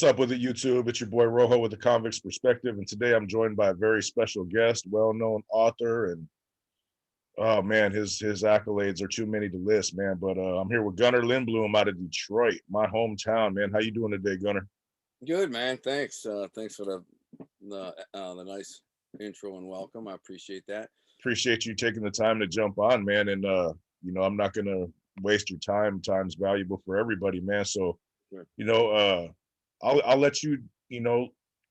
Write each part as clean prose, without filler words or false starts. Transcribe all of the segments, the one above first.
What's up with it, YouTube? It's your boy Rojo with the Convict's Perspective, and today I'm joined by a very special guest, well-known author, and oh man, his accolades are too many to list, man. But I'm here with Gunner Lindbloom out of Detroit, my hometown, man. How you doing today, Gunner? Good, man. Thanks. Thanks for the nice intro and welcome. I appreciate that. Appreciate you taking the time to jump on, man. And I'm not gonna waste your time. Time's valuable for everybody, man. So, Sure. I'll let you,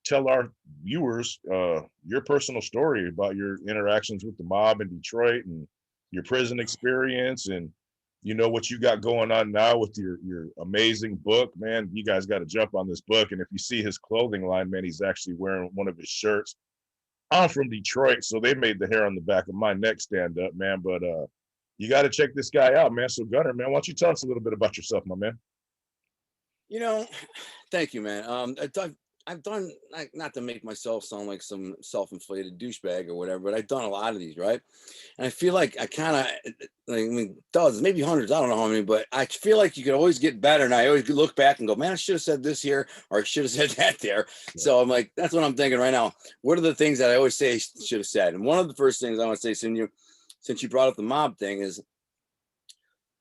tell our viewers your personal story about your interactions with the mob in Detroit and your prison experience, and what you got going on now with your amazing book, man. You guys got to jump on this book. And if you see his clothing line, man, he's actually wearing one of his shirts. I'm from Detroit, so they made the hair on the back of my neck stand up, man. But you got to check this guy out, man. So Gunner, man, why don't you tell us a little bit about yourself, my man? You know, thank you, man. I've done, like, not to make myself sound like some self-inflated douchebag or whatever, but I've done a lot of these, right? And I feel like I kind of, dozens, maybe hundreds, I don't know how many, but I feel like you could always get better. And I always look back and go, man, I should have said this here, or I should have said that there. Yeah. So I'm like, that's what I'm thinking right now. What are the things that I always say I should have said? And one of the first things I want to say, since you brought up the mob thing, is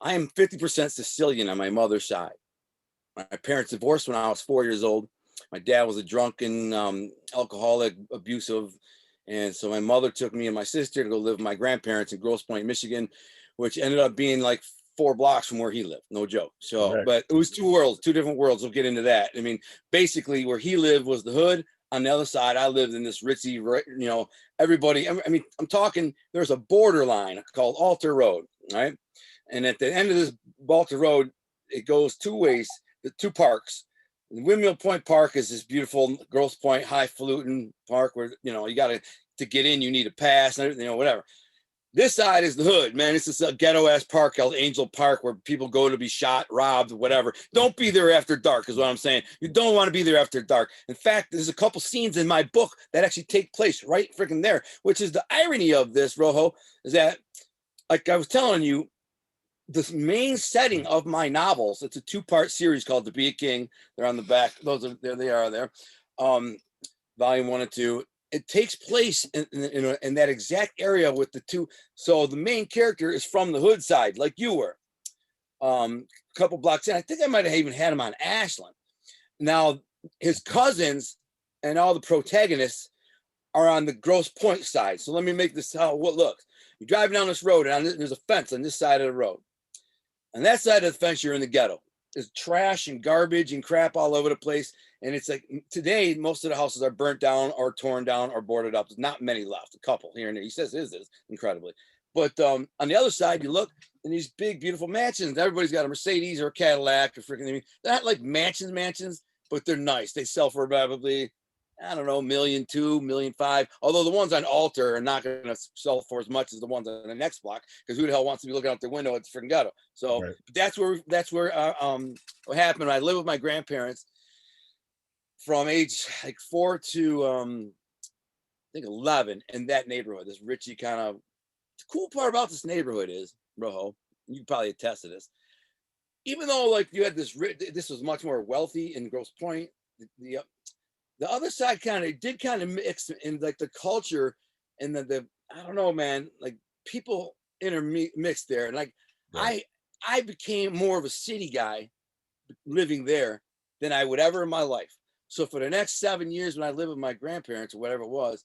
I am 50% Sicilian on my mother's side. My parents divorced when I was 4 years old. My dad was a drunken, alcoholic, abusive. And so my mother took me and my sister to go live with my grandparents in Grosse Pointe, Michigan, which ended up being like 4 blocks from where he lived. No joke. So, Right. But it was two different worlds. We'll get into that. I mean, basically where he lived was the hood. On the other side, I lived in this ritzy, everybody. I mean, I'm talking, there's a borderline called Alter Road, right? And at the end of this Alter Road, it goes two ways, the two parks. Windmill Point Park is this beautiful Grosse Pointe highfalutin park where, you got to get in, you need a pass, and whatever. This side is the hood, man. It's this ghetto ass park called Angel Park where people go to be shot, robbed, whatever. Don't be there after dark is what I'm saying. You don't want to be there after dark. In fact, there's a couple scenes in my book that actually take place right freaking there, which is the irony of this, Rojo, is that, like I was telling you, the main setting of my novels, it's a 2-part series called To Be a King. They're on the back. There they are there. Volume 1 and 2. It takes place in that exact area with the two. So the main character is from the hood side, like you were. A couple blocks in. I think I might have even had him on Ashland. Now, his cousins and all the protagonists are on the Grosse Pointe side. So let me make this how what looks. You're driving down this road, and there's a fence on this side of the road. On that side of the fence, you're in the ghetto. There's trash and garbage and crap all over the place. And it's like today, most of the houses are burnt down or torn down or boarded up. There's not many left, a couple here and there. He says it is incredibly. But on the other side, you look and these big, beautiful mansions. Everybody's got a Mercedes or a Cadillac or freaking. They're not like mansions, but they're nice. They sell for probably, I don't know, $1.2 million, $1.5 million. Although the ones on Alter are not going to sell for as much as the ones on the next block, because who the hell wants to be looking out their window at the freaking ghetto? So right. that's where what happened. I lived with my grandparents from age like 4 to I think 11 in that neighborhood. This Richie kind of. The cool part about this neighborhood is, Rojo, you can probably attest to this. Even though like you had this was much more wealthy in Grosse Pointe. The other side did mix in like the culture and the I don't know, man, like people intermixed there. And like right. I became more of a city guy living there than I would ever in my life. So for the next 7 years when I lived with my grandparents or whatever it was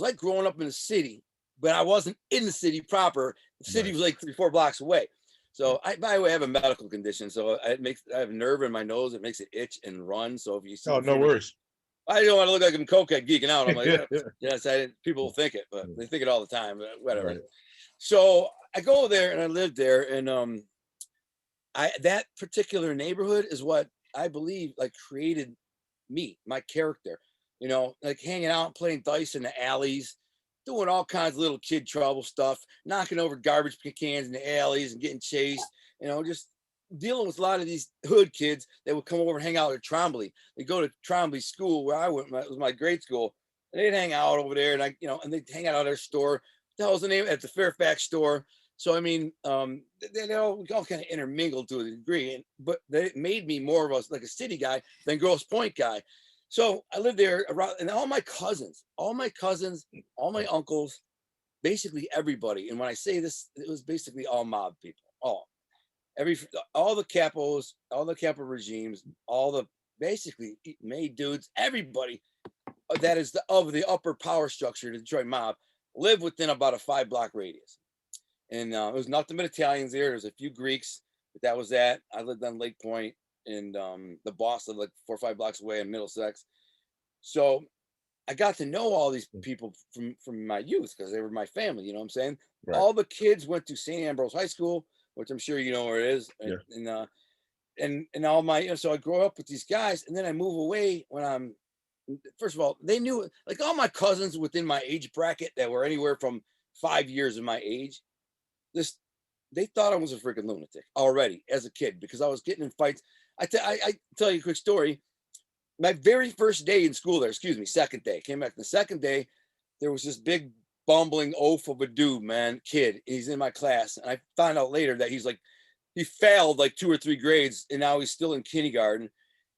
like growing up in the city, but I wasn't in the city proper. The city was like 3-4 blocks away. So I, by the way, I have a medical condition. So I have a nerve in my nose. It makes it itch and run. So if you see, no worries. I don't want to look like I'm cokehead geeking out. I'm like, yes, people will think it, but they think it all the time. But whatever. Right. So I go there and I lived there, and that particular neighborhood is what I believe like created me, my character. Like hanging out, playing dice in the alleys, doing all kinds of little kid trouble stuff, knocking over garbage cans in the alleys and getting chased, just dealing with a lot of these hood kids that would come over and hang out at Trombley. They go to Trombley school where I went, it was my grade school, and they'd hang out over there, and and they'd hang out at our store. That was the name at the Fairfax store. So I mean, they all kind of intermingled to a degree, but they made me more of a like a city guy than Grosse Pointe guy. So I lived there around, and all my uncles, basically everybody. And when I say this, it was basically all mob people, every all the capos, all the capo regimes, all the basically made dudes, everybody that is of the upper power structure, the Detroit mob, live within about a 5 block radius. And it was nothing but Italians there. There's a few Greeks, but that was that. I lived on Lake Point, and the boss lived like 4 or 5 blocks away in Middlesex. So I got to know all these people from my youth because they were my family. You know what I'm saying? Right. All the kids went to St. Ambrose High School, which I'm sure you know where it is, Yeah. and all my, so I grow up with these guys, and then I move away when I'm. First of all, they knew, like, all my cousins within my age bracket that were anywhere from 5 years of my age. This They thought I was a freaking lunatic already as a kid because I was getting in fights. I tell you a quick story. My very first day in school there, excuse me, second day, came back the second day, there was this big bumbling oaf of a dude, man, kid. He's in my class. And I found out later that he failed like 2 or 3 grades, and now he's still in kindergarten.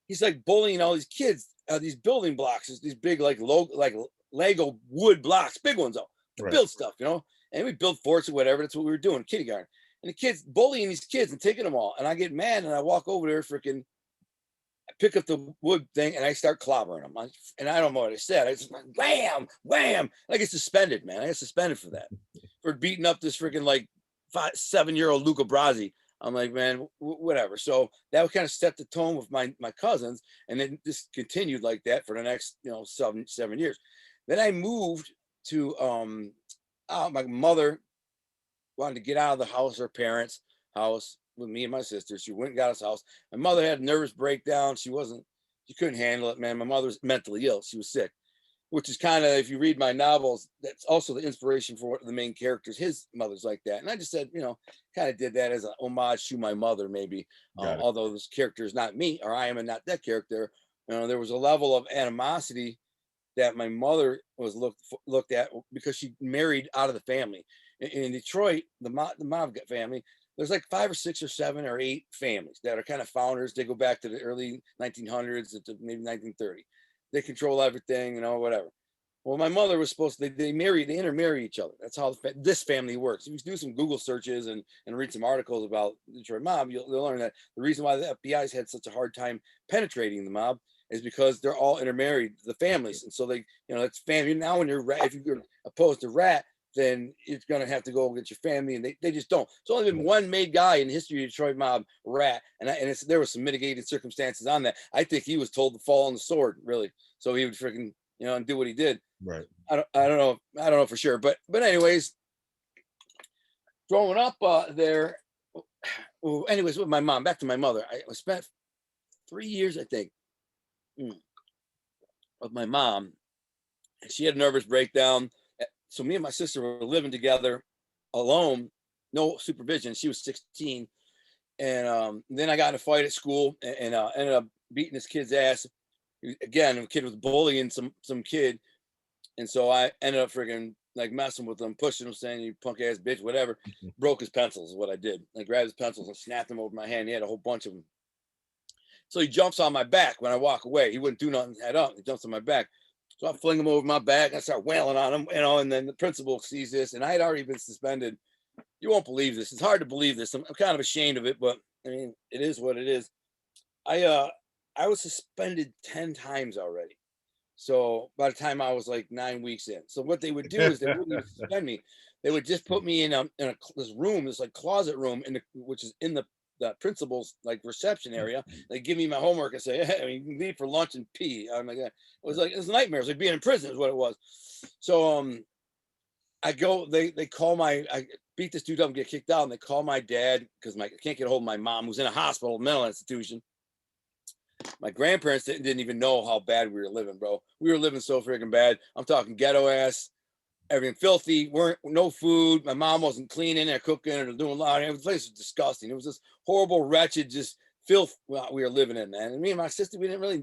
He's like bullying all these kids, these building blocks, these big like Lego wood blocks, big ones though, to Right. build stuff, and we build forts or whatever. That's what we were doing, kindergarten. And the kids bullying these kids and taking them all. And I get mad and I walk over there, freaking, I pick up the wood thing and I start clobbering them. And I don't know what I said. I just like, wham, wham. And I get suspended, man. I get suspended for that, for beating up this freaking like 7-year-old Luca Brasi. I'm like, man, whatever. So that would kind of set the tone with my cousins, and then this continued like that for the next 7 years. Then I moved to my mother wanted to get out of the house, her parents' house, with me and my sister. She went and got us a house. My mother had a nervous breakdown. She couldn't handle it, man. My mother was mentally ill. She was sick, which is kind of, if you read my novels, that's also the inspiration for what the main characters, his mother's like that. And I just said, kind of did that as an homage to my mother, maybe. Although this character is not me, or I am not that character. There was a level of animosity that my mother was looked at because she married out of the family. In Detroit, the mob family, there's like 5 or 6 or 7 or 8 families that are kind of founders. They go back to the early 1900s to maybe 1930. They control everything, whatever. Well, my mother was supposed to, they intermarry each other. That's how this family works. If you do some Google searches and read some articles about the Detroit mob, you'll learn that the reason why the FBI's had such a hard time penetrating the mob is because they're all intermarried, the families. And so they, it's family. Now when if you're opposed to rat, then it's going to have to go get your family, and they just don't. It's only been one made guy in the history of Detroit mob, rat, and there was some mitigating circumstances on that. I think he was told to fall on the sword, really, so he would freaking and do what he did. Right. I don't know for sure, but anyways, growing up there. Anyways, with my mom, back to my mother, I spent 3 years, I think, with my mom. She had a nervous breakdown. So me and my sister were living together alone, no supervision. She was 16. And then I got in a fight at school and ended up beating this kid's ass. Again, the kid was bullying some kid. And so I ended up freaking like messing with him, pushing him, saying, "You punk ass bitch," whatever. Broke his pencils is what I did. I grabbed his pencils and snapped them over my hand. He had a whole bunch of them. So he jumps on my back when I walk away. He wouldn't do nothing, head up. He jumps on my back. So I fling him over my back. I start wailing on him, and then the principal sees this, and I had already been suspended. You won't believe this. It's hard to believe this. I'm kind of ashamed of it, but I mean, it is what it is. I was suspended 10 times already. So by the time I was like 9 weeks in. So what they would do is they wouldn't even suspend me. They would just put me in this room, this like closet room, which is in the principal's like reception area. They give me my homework and say, "Hey, you can leave for lunch and pee." I'm like, it was a nightmare. It was like being in prison is what it was. So I go, they call I beat this dude up and get kicked out, and they call my dad because I can't get a hold of my mom, who's in a hospital, mental institution. My grandparents didn't even know how bad we were living, bro. We were living so freaking bad. I'm talking ghetto ass, everything filthy, no food. My mom wasn't cleaning or cooking or doing laundry. The place was disgusting. It was this horrible, wretched, just filth we were living in, man. And me and my sister, we were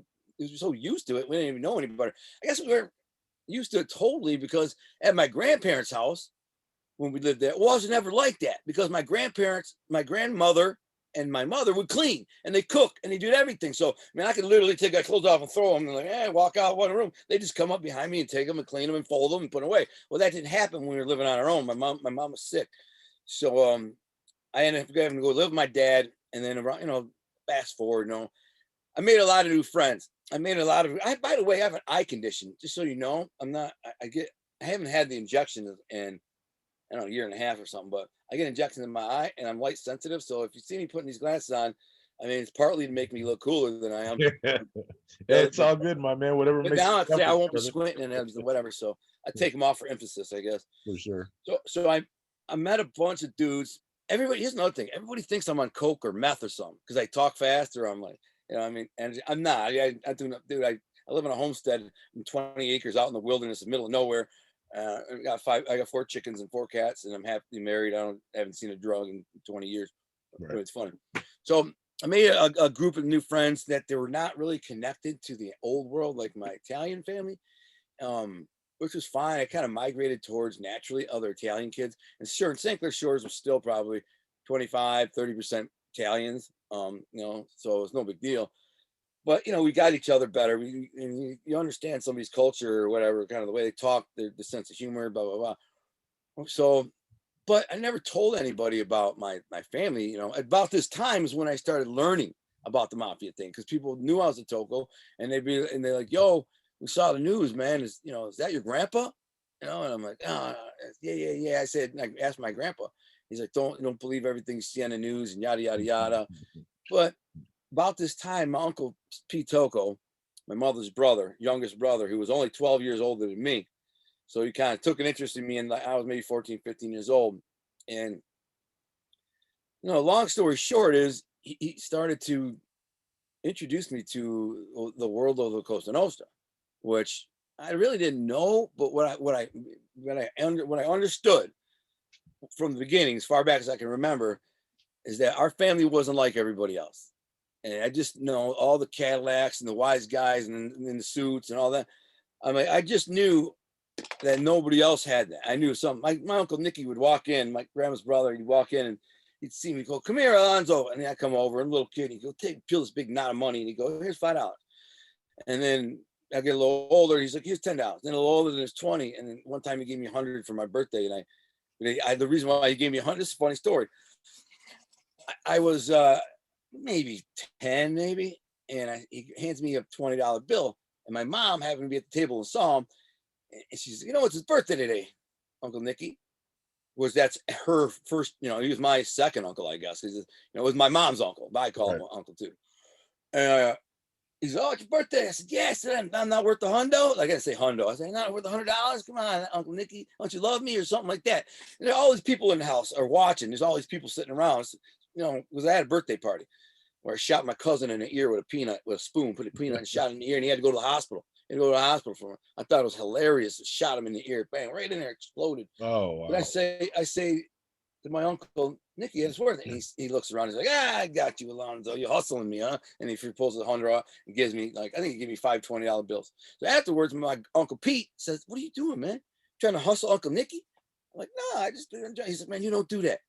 so used to it. We didn't even know any better. I guess we were used to it totally because at my grandparents' house, when we lived there. It wasn't ever like that because my grandparents, my grandmother and my mother would clean and they cook and they did everything. So, I mean, I could literally take my clothes off and throw them and like, walk out one room. They just come up behind me and take them and clean them and fold them and put them away. Well, that didn't happen when we were living on our own. My mom was sick. So, I ended up having to go live with my dad. And then around, fast forward, I made a lot of new friends. By the way, I have an eye condition, just so you know. I haven't had the injection in, I don't know, a year and a half or something, but I get injections in my eye and I'm light sensitive. So if you see me putting these glasses on, I mean, it's partly to make me look cooler than I am. It's all good, my man. Whatever But makes now you I'd say I comfortable, won't be brother. squinting and whatever. So I take them off for emphasis, I guess. For sure. So I met a bunch of dudes. Everybody, here's another thing. Everybody thinks I'm on coke or meth or something because I talk fast or I'm like, I mean, and I'm not. I do not, dude. I live in a homestead in 20 acres out in the wilderness, in the middle of nowhere. I got 4 chickens and 4 cats, and I'm happily married. I haven't seen a drug in 20 years. Right. It's funny. So I made a group of new friends that they were not really connected to the old world, like my Italian family, which was fine. I kind of migrated towards naturally other Italian kids. And sure, in St. Clair Shores was still probably 25, 30% Italians, so it's no big deal. But, we got each other better. You understand somebody's culture or whatever, kind of the way they talk, the sense of humor, blah, blah, blah. So, but I never told anybody about my family. About this time is when I started learning about the mafia thing because people knew I was a Toco, and they're like, "Yo, we saw the news, man. Is that your grandpa?" And I'm like, "Oh, yeah." I said, and I asked my grandpa. He's like, "Don't believe everything you see on the news and yada yada yada." But about this time, my uncle Pete Toco, my mother's brother, youngest brother, who was only 12 years older than me, so he kind of took an interest in me, and I was maybe 14, 15 years old. And, long story short is he started to introduce me to the world of the Cosa Nostra, which I really didn't know, but what I understood from the beginning, as far back as I can remember, is that our family wasn't like everybody else. And I just know all the Cadillacs and the wise guys and the suits and all that. I mean, I just knew that nobody else had that. I knew something. My uncle Nicky would walk in, my grandma's brother, he'd walk in and he'd see me go, "Come here, Alonzo." And I'd come over, and a little kid, he'd go, peel this big knot of money, and he'd go, "Here's $5. And then I get a little older, he's like, "Here's $10. Then a little older, than it's 20. And then one time he gave me 100 for my birthday. And the reason why he gave me 100, this is a funny story. I was maybe 10, maybe, and he hands me a $20 bill. And my mom happened to be at the table and saw him. And she's, "It's his birthday today, Uncle Nicky." That's her first, he was my second uncle, I guess. It was my mom's uncle, but I call him uncle too. He's, "Oh, it's your birthday." I said, "Yeah." I said, "I'm not worth the hundo." Like I say hundo. I said, "Not worth $100. Come on, Uncle Nicky, don't you love me?" or something like that. And all these people in the house are watching. There's all these people sitting around. Because I had a birthday party where I shot my cousin in the ear with a spoon, put a peanut and shot in the ear, and he had to go to the hospital. He had to go to the hospital for him. I thought it was hilarious. Shot him in the ear, bang, right in there, exploded. Oh, wow. But I say to my uncle Nicky, "It's worth it." And he looks around. He's like, "I got you, Alonzo. You're hustling me, huh?" And he pulls the 100 out and gives me, I think he gave me 5 $20 bills. So afterwards, my uncle Pete says, "What are you doing, man? Trying to hustle Uncle Nicky?" I'm like, "No, I just enjoy." He's like, "Man, you don't do that.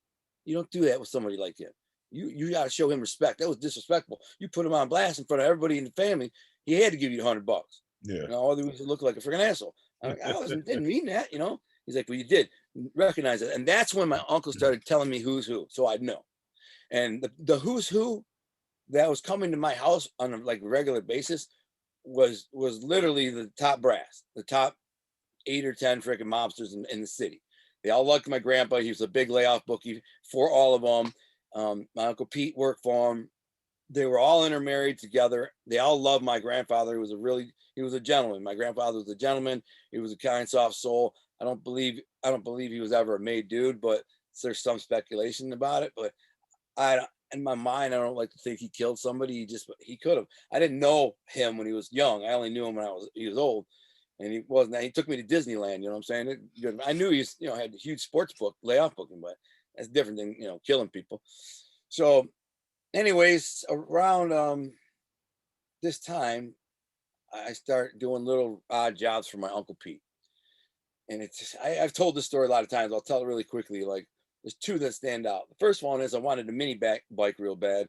You don't do that with somebody like him. You got to show him respect. That was disrespectful. You put him on blast in front of everybody in the family. He had to give you $100. Yeah. Otherwise you look like a freaking asshole." I'm like, didn't mean that, He's like, "Well, you did recognize it." And that's when my uncle started telling me who's who, so I'd know. And the who's who that was coming to my house on a regular basis was literally the top brass, the top 8 or 10 freaking mobsters in the city. They all liked my grandpa. He was a big layoff bookie for all of them. My uncle Pete worked for him. They were all intermarried together. They all loved my grandfather. He was a gentleman. My grandfather was a gentleman. He was a kind, soft soul. I don't believe he was ever a made dude, but there's some speculation about it. But in my mind, I don't like to think he killed somebody. He could have. I didn't know him when he was young. I only knew him when he was old. And he wasn't. He took me to Disneyland. You know what I'm saying? I knew he was, had a huge sports book, layoff booking, but that's different than killing people. So, anyways, around this time, I start doing little odd jobs for my uncle Pete. And it's just, I've told this story a lot of times. I'll tell it really quickly. Like, there's two that stand out. The first one is I wanted a mini bike real bad.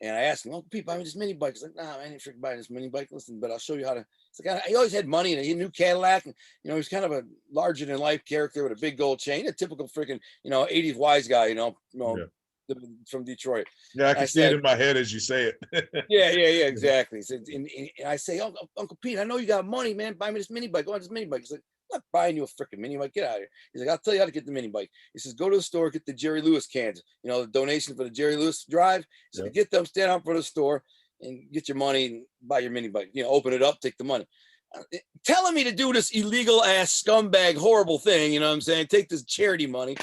And I asked him, "Oh, Pete, buy me this mini bike." He's like, "Nah, man, I ain't freaking buying this mini bike. Listen, but I'll show you how to." It's like he always had money and a new Cadillac, and he's kind of a larger than life character with a big gold chain, a typical freaking 80s wise guy, Yeah. from Detroit. Yeah, I And I can see it said, in my head as you say it. yeah, exactly. So, and I say, "Oh, Uncle Pete, I know you got money, man. Buy me this mini bike. I want this mini bike." He's like, "I'm not buying you a freaking mini bike. Get out of here." He's like, "I'll tell you how to get the mini bike." He says, "Go to the store, get the Jerry Lewis cans. The donation for the Jerry Lewis drive." So Yep. get them, stand out for the store, and get your money and buy your mini bike. Open it up, take the money. Telling me to do this illegal ass scumbag horrible thing. You know what I'm saying? Take this charity money.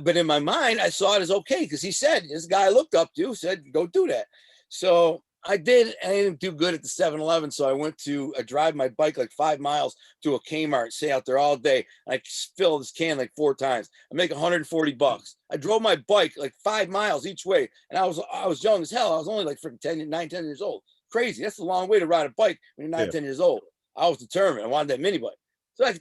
But in my mind, I saw it as okay because he said, this guy I looked up to said, go do that. So I did. I didn't do good at the 7-Eleven. So I drive my bike like 5 miles to a Kmart, stay out there all day. I fill this can like 4 times. I make $140. I drove my bike like 5 miles each way. And I was young as hell. I was only like freaking 9, 10 years old. Crazy. That's a long way to ride a bike when you're 9, 10 years old. I was determined. I wanted that mini bike. So I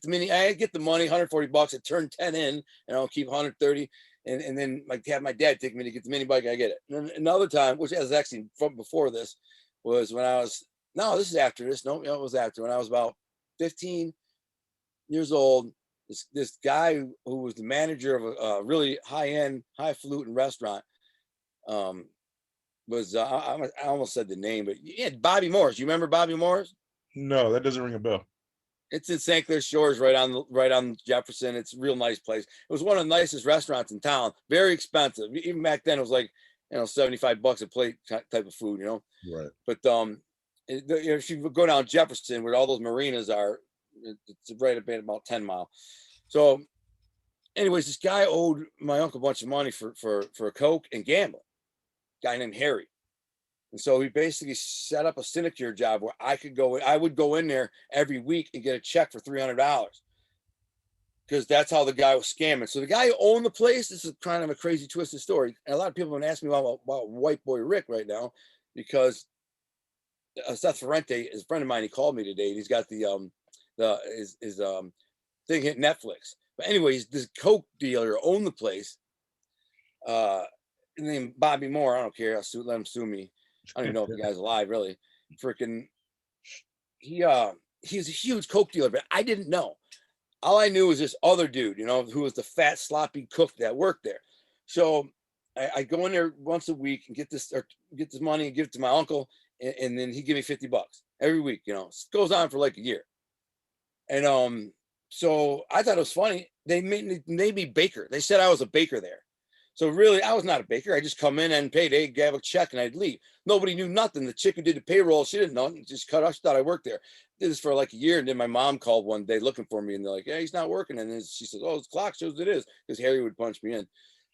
get the money, $140. I turn 10 in, and I'll keep 130. And then have my dad take me to get the mini bike. I get it. And then another time, which was actually from before this, was when this is after this. No, it was after when I was about 15 years old. This guy who was the manager of a really high-end, highfalutin restaurant, was I almost said the name, but yeah, Bobby Moore's. You remember Bobby Moore's? No, that doesn't ring a bell. It's in St. Clair Shores, right on Jefferson. It's a real nice place. It was one of the nicest restaurants in town. Very expensive. Even back then, it was like $75 a plate type of food. Right. But if you go down Jefferson, where all those marinas are, it's right about 10 mile. So, anyways, this guy owed my uncle a bunch of money for a Coke and gambling. Guy named Harry. And so he basically set up a sinecure job where I would go in there every week and get a check for $300 because that's how the guy was scamming. So the guy who owned the place, this is kind of a crazy twisted story. And a lot of people have been asking me about White Boy Rick right now because Seth Ferrante is a friend of mine. He called me today. He's got his thing hit Netflix. But anyways, this Coke dealer owned the place. Named Bobby Moore. I don't care. Let him sue me. I don't even know if the guy's alive, really. Freaking, he's a huge Coke dealer, but I didn't know. All I knew was this other dude, who was the fat, sloppy cook that worked there. So I go in there once a week and get this money and give it to my uncle, and then he give me $50 every week. It goes on for like a year. And so I thought it was funny. They made me baker. They said I was a baker there. So really, I was not a baker. I just come in and payday, gave a check, and I'd leave. Nobody knew nothing. The chick who did the payroll, she didn't know. Just cut off. She thought I worked there. Did this for like a year, and then my mom called one day looking for me, and they're like, "Yeah, he's not working." And then she says, "Oh, his clock shows it is," because Harry would punch me in.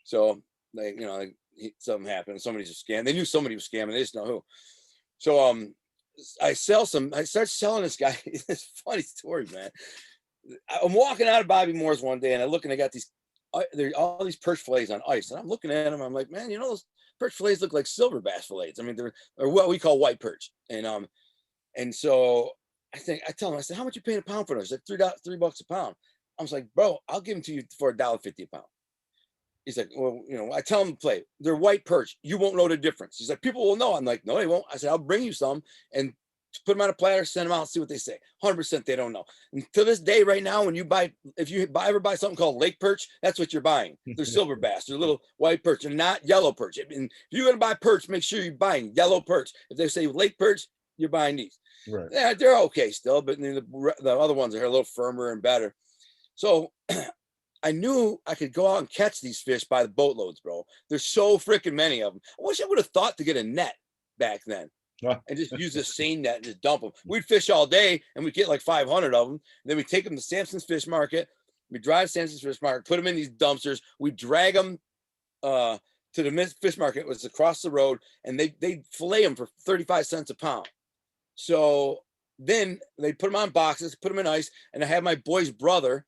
So something happened. Somebody's a scam. They knew somebody was scamming. They just know who. So I start selling this guy. It's a funny story, man. I'm walking out of Bobby Moore's one day, and I look, and I got there are all these perch fillets on ice, and I'm looking at them. I'm like, man, those perch fillets look like silver bass fillets. I mean, they're what we call white perch. And so I tell him, I said, how much you paying a pound for those? He's like $3 a pound. I was like, bro, I'll give them to you for $1.50 a pound. He's like, well, I tell him to play. They're white perch. You won't know the difference. He's like, people will know. I'm like, no, they won't. I said, I'll bring you some and put them on a platter, send them out, and see what they say. 100% they don't know. And to this day, right now, if you ever buy something called lake perch, that's what you're buying. They're silver bass. They're little white perch. They're not yellow perch. And if you're going to buy perch, make sure you're buying yellow perch. If they say lake perch, you're buying these. Right. Yeah, they're okay still, but the other ones are a little firmer and better. So I knew I could go out and catch these fish by the boatloads, bro. There's so freaking many of them. I wish I would have thought to get a net back then. And just use the seine net and just dump them. We'd fish all day and we'd get like 500 of them. And then we take them to Sampson's Fish Market. We drive to Sampson's Fish Market, put them in these dumpsters. We drag them to the fish market. It was across the road, and they fillet them for 35 cents a pound. So then they put them on boxes, put them in ice, and I had my boy's brother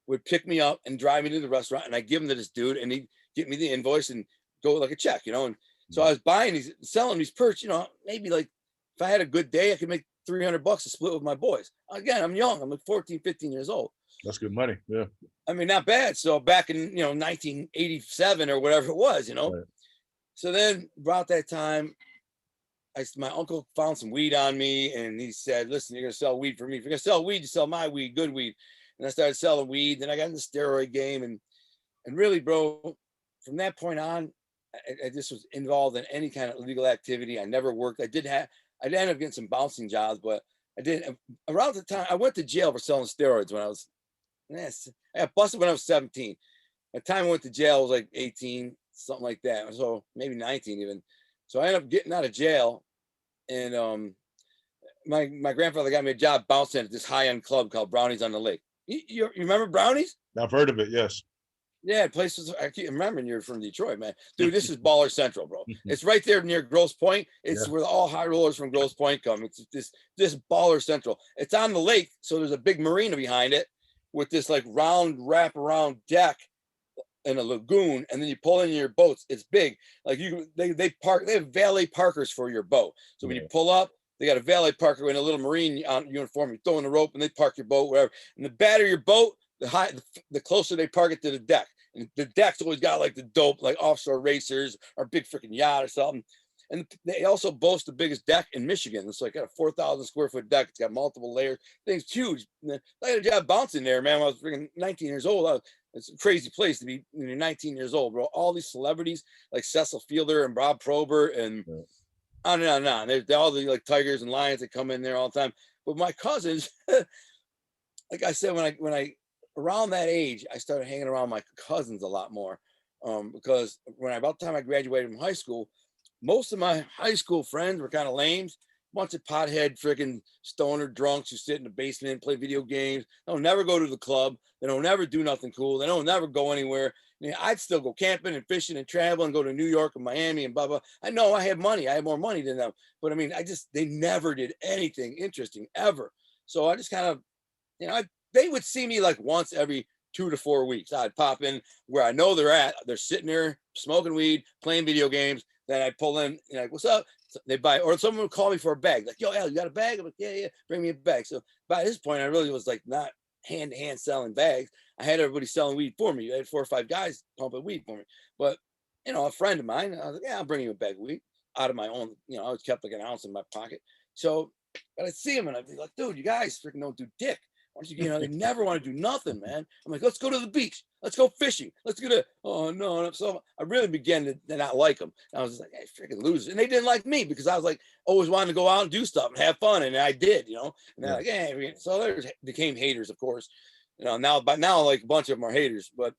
would pick me up and drive me to the restaurant, and I give them to this dude, and he'd get me the invoice and go like a check, and so I was selling these perch, maybe like if I had a good day, I could make $300 to split with my boys. Again, I'm young. I'm like 14, 15 years old. That's good money. Yeah. I mean, not bad. So back in 1987 or whatever it was. Right. So then about that time, my uncle found some weed on me, and he said, "Listen, you're gonna sell weed for me. If you're gonna sell weed, you sell my weed, good weed." And I started selling weed. Then I got in the steroid game, and really, bro, from that point on, I just was involved in any kind of illegal activity. I never worked. I did end up getting some bouncing jobs, but I did around the time I went to jail for selling steroids when I was. Yes, I got busted when I was 17. By the time I went to jail, I was like 18, something like that. So maybe 19 even. So I ended up getting out of jail, and my grandfather got me a job bouncing at this high end club called Brownies on the Lake. You remember Brownies? I've heard of it. Yes. Yeah, places I keep remembering you're from Detroit, man. Dude, this is Baller Central, bro. It's right there near Grosse Pointe. It's Yeah. where all high rollers from Grosse Pointe come. It's this Baller Central. It's on the lake, so there's a big marina behind it with this like round wraparound deck in a lagoon, and then you pull in your boats. It's big. Like they have valet parkers for your boat. So when you pull up, they got a valet parker in a little marine uniform. You throw in the rope, and they park your boat wherever. And the badder your boat, the closer they park it to the deck. And the deck's always got like the dope, like offshore racers or big freaking yacht or something. And they also boast the biggest deck in Michigan. It's like got a 4,000 square foot deck. It's got multiple layers. Thing's huge. I had a job bouncing there, man. When I was freaking 19 years old. It's a crazy place to be when you're 19 years old, bro. All these celebrities like Cecil Fielder and Rob Probert and on and on and on. They're all the like tigers and lions that come in there all the time. But my cousins, like I said, when I around that age, I started hanging around my cousins a lot more. Because about the time I graduated from high school, most of my high school friends were kind of lames, bunch of pothead freaking stoner drunks who sit in the basement and play video games. They don't never go to the club. They don't never do nothing cool. They don't never go anywhere. I mean, I'd still go camping and fishing and travel and go to New York and Miami and blah, blah. I know I had money. I had more money than them. But I mean, they never did anything interesting ever. So I just kind of, they would see me like once every 2 to 4 weeks. I'd pop in where I know they're at. They're sitting there smoking weed, playing video games. Then I pull in, like, what's up? So they buy, or someone would call me for a bag. Like, yo, Al, you got a bag? I'm like, yeah, bring me a bag. So by this point, I really was like not hand to hand selling bags. I had everybody selling weed for me. I had 4 or 5 guys pumping weed for me. But, a friend of mine, I was like, yeah, I'll bring you a bag of weed out of my own. I always kept like an ounce in my pocket. So, but I'd see him and I'd be like, dude, you guys freaking don't do dick. They never want to do nothing, man. I'm like, let's go to the beach. Let's go fishing. Let's go to, oh no. So I really began to not like them. I was like, hey, freaking losers. And they didn't like me because I was like, always wanting to go out and do stuff and have fun. And I did, and they're like, hey, so they became haters, of course. Now like a bunch of them are haters. But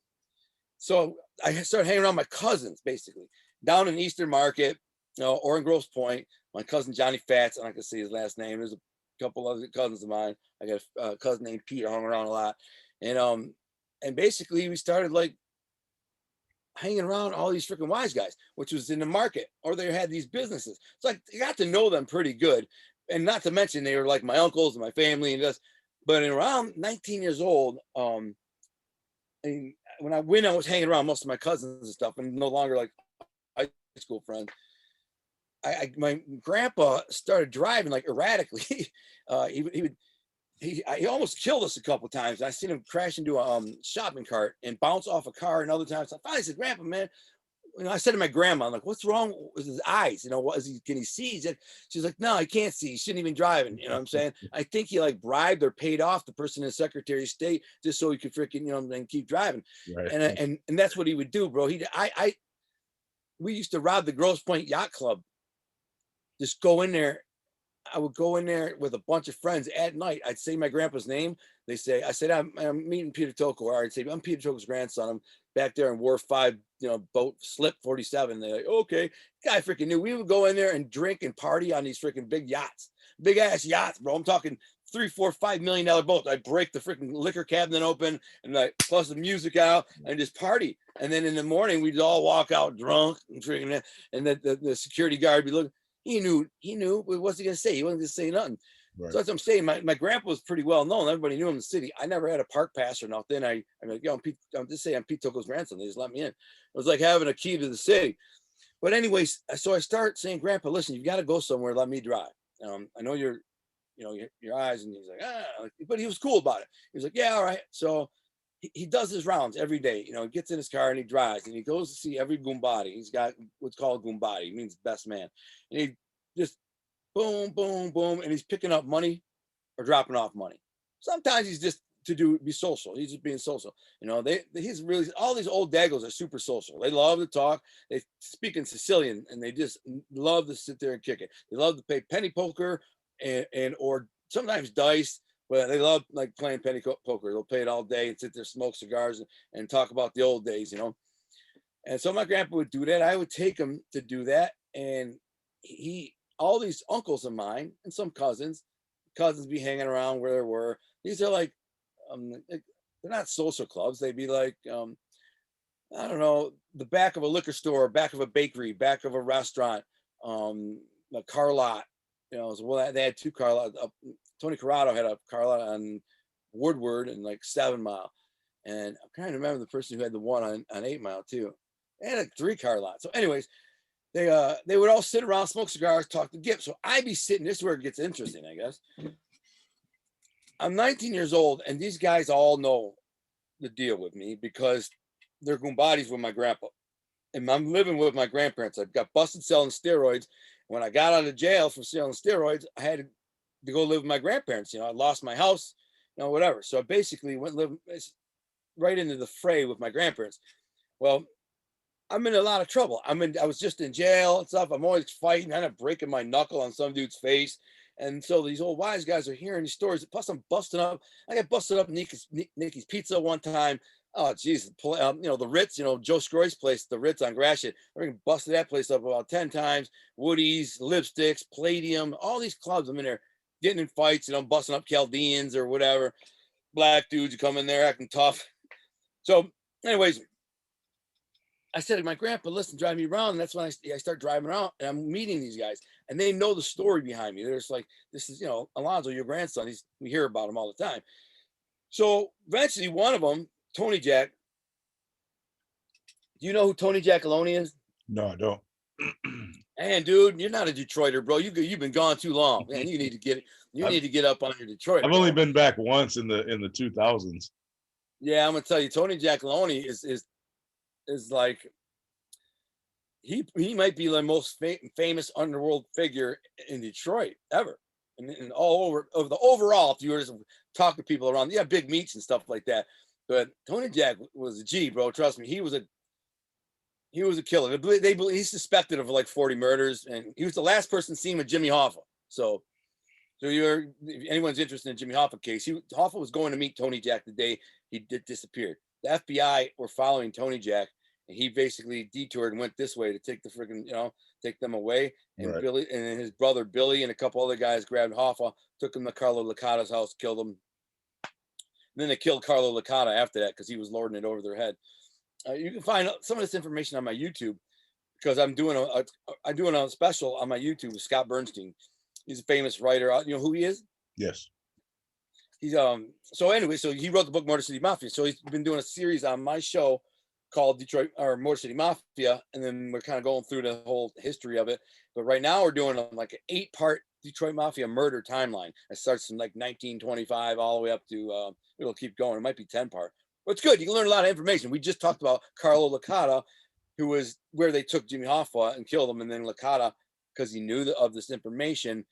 so I started hanging around my cousins basically down in Eastern Market, or in Grosse Pointe. My cousin Johnny Fats, I'm not gonna say his last name. There's a couple other cousins of mine. I got a cousin named Pete. I hung around a lot, and basically we started like hanging around all these freaking wise guys, which was in the market, or they had these businesses. It's like you got to know them pretty good, and not to mention they were like my uncles and my family and just. But around 19 years old, and when I was hanging around most of my cousins and stuff, and no longer like high school friends. My grandpa started driving like erratically. He almost killed us a couple of times. I seen him crash into a shopping cart and bounce off a car. And other times, I finally said, "Grandpa, man," I said to my grandma, "I'm like, what's wrong with his eyes? What is he? Can he see?" She's like, "No, he can't see. He shouldn't even driving." You know what I'm saying? I think he like bribed or paid off the person in Secretary of State just so he could freaking then keep driving. Right. And that's what he would do, bro. We used to rob the Grosse Pointe Yacht Club. Just go in there. I would go in there with a bunch of friends at night. I'd say my grandpa's name. I said, I'm meeting Peter Toko. Or I'd say, I'm Peter Toko's grandson. I'm back there in Wharf 5, boat slip 47. They're like, okay. Guy freaking knew. We would go in there and drink and party on these freaking big yachts, big ass yachts, bro. I'm talking $3, $4, $5 million boats. I'd break the freaking liquor cabinet open and like plus the music out and just party. And then in the morning, we'd all walk out drunk and freaking, and the security guard would be looking. He knew. What's he gonna say? He wasn't gonna say nothing. Right. So that's what I'm saying. My grandpa was pretty well known. Everybody knew him in the city. I never had a park pass or nothing. I'm like, I'm just saying I'm Pete Toko's grandson. They just let me in. It was like having a key to the city. But anyways, so I start saying, Grandpa, listen, you've got to go somewhere. Let me drive. I know you're your eyes. And he's like, but he was cool about it. He was like, yeah, all right. So he does his rounds every day. He gets in his car and he drives and he goes to see every Goombody. He's got what's called Goombody, means best man. And he just boom, boom, boom. And he's picking up money or dropping off money. Sometimes he's just be social. He's just being social. He's really, all these old daggos are super social. They love to talk. They speak in Sicilian and they just love to sit there and kick it. They love to play penny poker and or sometimes dice, but they love like playing penny poker. They'll play it all day and sit there, smoke cigars and talk about the old days, And so my grandpa would do that. I would take him to do that. And all these uncles of mine and some cousins be hanging around where there were. These are like, they're not social clubs. They'd be like, I don't know, the back of a liquor store, back of a bakery, back of a restaurant, a car lot. So they had two car lots. Tony Corrado had a car lot on Woodward and like 7 Mile. And I'm trying to remember the person who had the one on 8 Mile too. They had like 3 car lots. So anyways, they would all sit around, smoke cigars, talk to Gip. So I'd be sitting, this is where it gets interesting, I guess. I'm 19 years old, and these guys all know the deal with me because they're Goombadis with my grandpa. And I'm living with my grandparents. I got busted selling steroids. When I got out of jail for selling steroids, I had to go live with my grandparents. I lost my house, whatever. So I basically went live right into the fray with my grandparents. Well, I'm in a lot of trouble. I was just in jail and stuff. I'm always fighting. I end up breaking my knuckle on some dude's face. And so these old wise guys are hearing these stories. Plus, I'm busting up. I got busted up Nikki's Pizza one time. Oh, geez. The Ritz, Joe Scroy's place, the Ritz on Gratiot. I busted that place up about 10 times. Woody's, Lipsticks, Palladium, all these clubs. I'm in there getting in fights, busting up Chaldeans or whatever. Black dudes who come in there acting tough. So, anyways, I said to my grandpa, listen, drive me around. And that's when I start driving around and I'm meeting these guys and they know the story behind me. They're just like, this is, Alonzo, your grandson. We hear about him all the time. So eventually one of them, Tony Jack. Do you know who Tony Jackaloni is? No, I don't. Man, dude, you're not a Detroiter, bro. You've been gone too long. Man, you need to get up on your Detroit. I've only been back once in the 2000s. Yeah, I'm gonna tell you, Tony Jackaloni is like, he might be the most famous underworld figure in Detroit ever, and all over the overall. If you were to talk to people around, yeah, big meets and stuff like that. But Tony Jack was a G, bro. Trust me, he was a killer. He's suspected of like 40 murders, and he was the last person seen with Jimmy Hoffa. So if anyone's interested in Jimmy Hoffa case, Hoffa was going to meet Tony Jack the day he disappeared. The FBI were following Tony Jack. And he basically detoured and went this way to take the freaking, take them away. And right. Billy and his brother Billy and a couple other guys grabbed Hoffa, took him to Carlo Licata's house, killed him. And then they killed Carlo Licata after that because he was lording it over their head. You can find some of this information on my YouTube because I'm doing a special on my YouTube with Scott Bernstein. He's a famous writer. You know who he is? Yes. He's so anyway, so he wrote the book Motor City Mafia. So he's been doing a series on my show called Detroit or Motor City Mafia, and then we're kind of going through the whole history of it. But right now we're doing like an 8-part Detroit Mafia murder timeline. It starts from like 1925 all the way up to it'll keep going. It might be 10-part, but it's good. You can learn a lot of information. We just talked about Carlo Licata, who was where they took Jimmy Hoffa and killed him, and then Licata, because he knew of this information,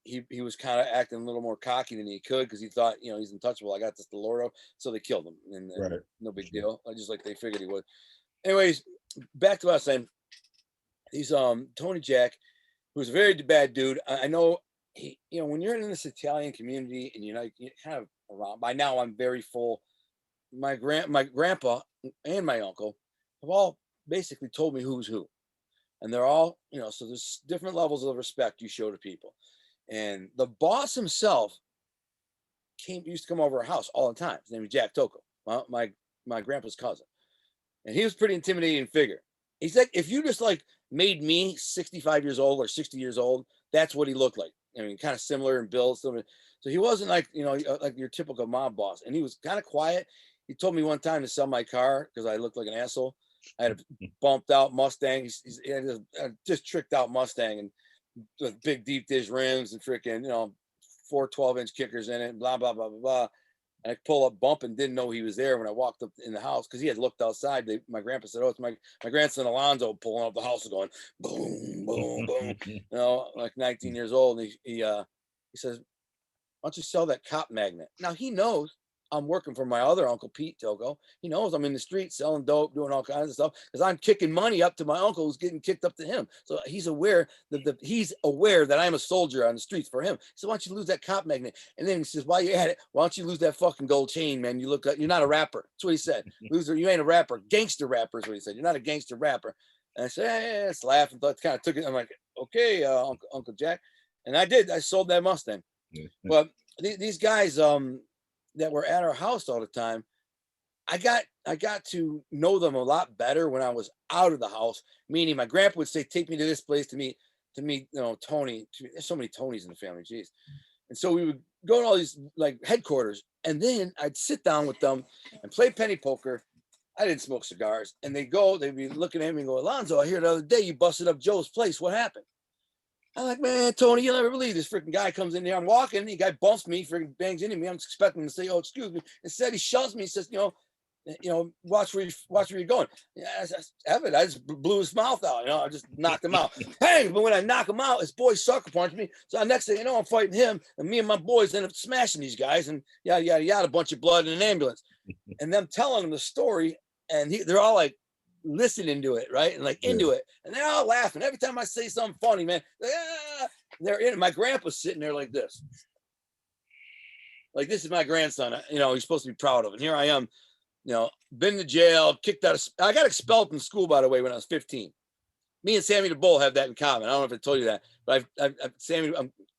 he was kind of acting a little more cocky than he could because he thought, he's untouchable. I got this DeLoro. So they killed him. And right. No big deal. Just like they figured he would. Anyways, back to us then. He's Tony Jack, who's a very bad dude. I know he, when you're in this Italian community and you're kind of around, by now I'm very full. My grandpa and my uncle have all basically told me who's who. And they're all, so there's different levels of respect you show to people. And the boss himself used to come over our house all the time. His name was Jack Tocco, my grandpa's cousin. And he was a pretty intimidating figure. He's like, if you just like made me 65 years old or 60 years old, that's what he looked like. I mean, kind of similar in build. So he wasn't like, like your typical mob boss. And he was kind of quiet. He told me one time to sell my car because I looked like an asshole. I had a bumped out Mustang. He had a just tricked out Mustang and with big deep dish rims and freaking, 4 12-inch kickers in it, and blah, blah, blah, blah, blah. And I pull up bump and didn't know he was there when I walked up in the house because he had looked outside. My grandpa said, "Oh, it's my grandson Alonzo pulling up the house and going boom, boom, boom." You know, like 19 years old. And he says, "Why don't you sell that cop magnet?" Now he knows I'm working for my other uncle Pete Togo. He knows I'm in the street selling dope, doing all kinds of stuff because I'm kicking money up to my uncle who's getting kicked up to him. So he's aware that I'm a soldier on the streets for him. So why don't you lose that cop magnet? And then he says, "While you're at it, why don't you lose that fucking gold chain, man? You look like you're not a rapper." That's what he said. "Loser, you ain't a rapper. Gangster rapper is what he said. You're not a gangster rapper." And I said, "Yeah, it's laughing." Thought kind of took it. I'm like, "Okay, Uncle Jack," and I did. I sold that Mustang. But these guys, that were at our house all the time, I got to know them a lot better when I was out of the house. Meaning, my grandpa would say, "Take me to this place to meet, you know, Tony." There's so many Tonys in the family, jeez. And so we would go to all these like headquarters, and then I'd sit down with them and play penny poker. I didn't smoke cigars, and they'd be looking at me and go, "Alonzo, I hear the other day you busted up Joe's place. What happened?" I'm like, "Man, Tony, you'll never believe this freaking guy comes in here. I'm walking, the guy bumps me, freaking bangs into me. I'm expecting him to say, 'Oh, excuse me.' Instead, he shoves me. He says, 'Watch where you're going.'" Yeah, Evan, I just blew his mouth out. I just knocked him out. Hey, but when I knock him out, his boys sucker punched me. So next thing you know, I'm fighting him, and me and my boys end up smashing these guys, and yada yada yada, a bunch of blood in an ambulance, and them telling him the story, and they're all like listening to it, right? And like into it. And they're all laughing. Every time I say something funny, man, they're in it. My grandpa's sitting there like this. Like, this is my grandson. He's supposed to be proud of. And here I am, been to jail, kicked out. I got expelled from school, by the way, when I was 15. Me and Sammy the Bull have that in common. I don't know if I told you that, but I'm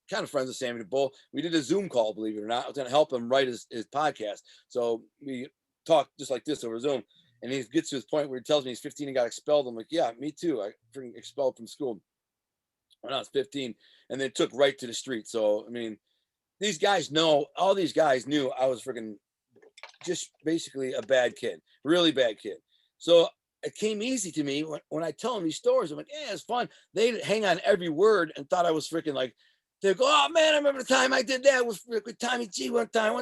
kind of friends with Sammy the Bull. We did a Zoom call, believe it or not. I was going to help him write his podcast. So we talked just like this over Zoom. And he gets to his point where he tells me he's 15 and got expelled. I'm like, "Yeah, me too. I freaking expelled from school when I was 15 and then took right to the street." So, I mean, all these guys knew I was freaking just basically a bad kid, really bad kid. So it came easy to me when I tell them these stories. I'm like, "Yeah, it's fun." They hang on every word and thought I was freaking like, they go, "Oh man, I remember the time I did that with Tommy G one time.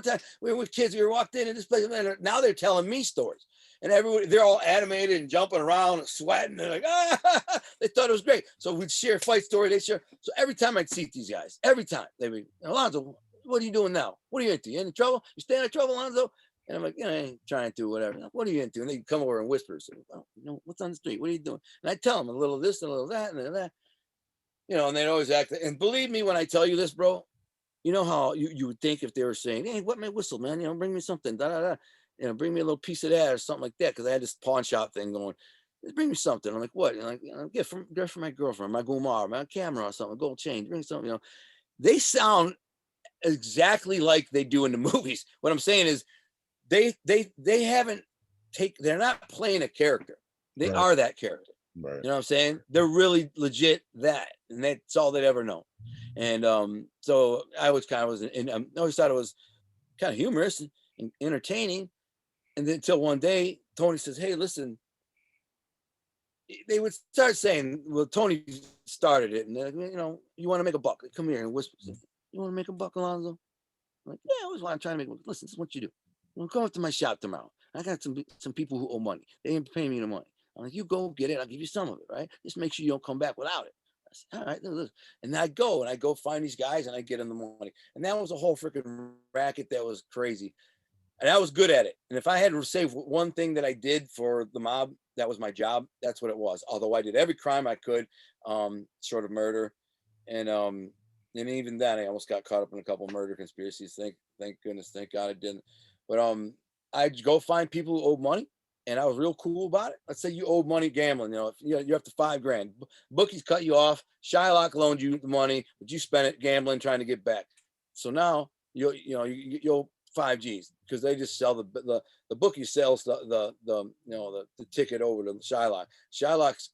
We were with kids. We were walked in this place." And now they're telling me stories. And they're all animated and jumping around and sweating. They're like, "Ah," they thought it was great. So we'd share fight story. They share. So every time I'd see these guys, every time they'd be, "Alonzo, what are you doing now? What are you into? You in trouble? You staying in trouble, Alonzo?" And I'm like, "I ain't trying to, whatever." "What are you into?" And they come over and whisper, so, "What's on the street? What are you doing?" And I tell them a little of this and a little of that and then that, and they'd always act. And believe me, when I tell you this, bro, you know how you would think if they were saying, "Hey, what my whistle, man? Bring me something, da da da. Bring me a little piece of that or something like that." Because I had this pawn shop thing going. "Just bring me something." I'm like, "What?" Like, "Get from my girlfriend, my gumar, my camera or something, gold chain. Bring something." They sound exactly like they do in the movies. What I'm saying is, they haven't they're not playing a character. They are that character. Right. You know what I'm saying? They're really legit that, and that's all they'd ever know. And so I always thought it was kind of humorous and entertaining. And then until one day, Tony says, "Hey, listen," they would start saying, well, Tony started it, and they're like, "You want to make a buck? Come here," and whisper, "You want to make a buck, Alonzo?" I'm like, "Yeah, I always want to try to make a buck. Listen, this is what you do. Come up to my shop tomorrow. I got some people who owe money. They ain't paying me the money. I'm like, you go get it. I'll give you some of it, right? Just make sure you don't come back without it." I said, "All right." And I go find these guys and I get them the money. And that was a whole freaking racket that was crazy. And I was good at it. And if I had to say one thing that I did for the mob, that was my job. That's what it was. Although I did every crime I could, short of murder. And even then I almost got caught up in a couple of murder conspiracies. Thank goodness, thank God I didn't. But I'd go find people who owed money, and I was real cool about it. Let's say you owed money gambling, if you're up to $5,000. Bookies cut you off. Shylock loaned you the money, but you spent it gambling trying to get back. So now you'll 5 Gs because they just sell the bookie sells the ticket over to Shylock. Shylock's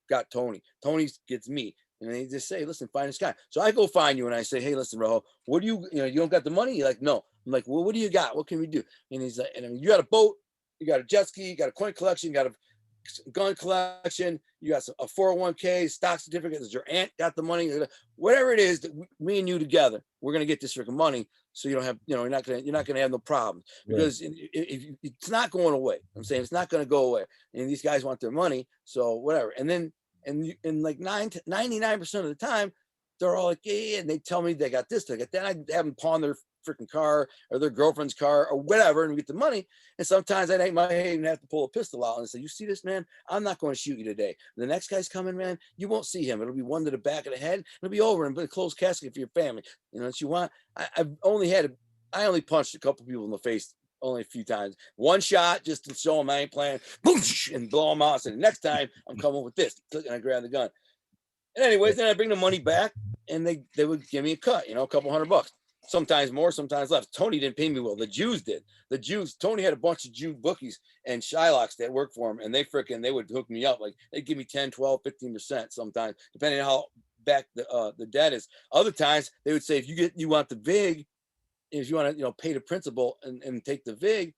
got Tony. Tony gets me. And they just say, "Listen, find this guy." So I go find you and I say, "Hey, listen, Rojo, what do you don't got the money?" You're like, "No." I'm like, "Well, what do you got? What can we do?" And he's like, "You got a boat, you got a jet ski, you got a coin collection, you got a gun collection, you got a 401k, stock certificate, does your aunt got the money, whatever it is that me and you together, we're gonna get this freaking money. So you don't have, you're not gonna have no problems, because it's not going away. I'm saying it's not gonna go away. And these guys want their money, so whatever. And then and like 99% of the time, they're all like, yeah, and they tell me they got this, they got that. I have them pawn their freaking car or their girlfriend's car or whatever, and we get the money. And sometimes I might even have to pull a pistol out and say, you see this, man? I'm not going to shoot you today. The next guy's coming, man. You won't see him. It'll be one to the back of the head. It'll be over and put a closed casket for your family. You know what you want? I only punched a couple people in the face only a few times. One shot just to show them I ain't playing, boom, and blow them out. I said, the next time I'm coming with this. And I grab the gun. And anyways, then I bring the money back, and they would give me a cut, a couple $100. Sometimes more, sometimes less. Tony didn't pay me well. The Jews did. Tony had a bunch of Jew bookies and Shylocks that worked for him, and they would hook me up. Like, they'd give me 10, 12, 15% sometimes, depending on how back the debt is. Other times they would say, if you want the VIG, if you want to, pay the principal and take the VIG.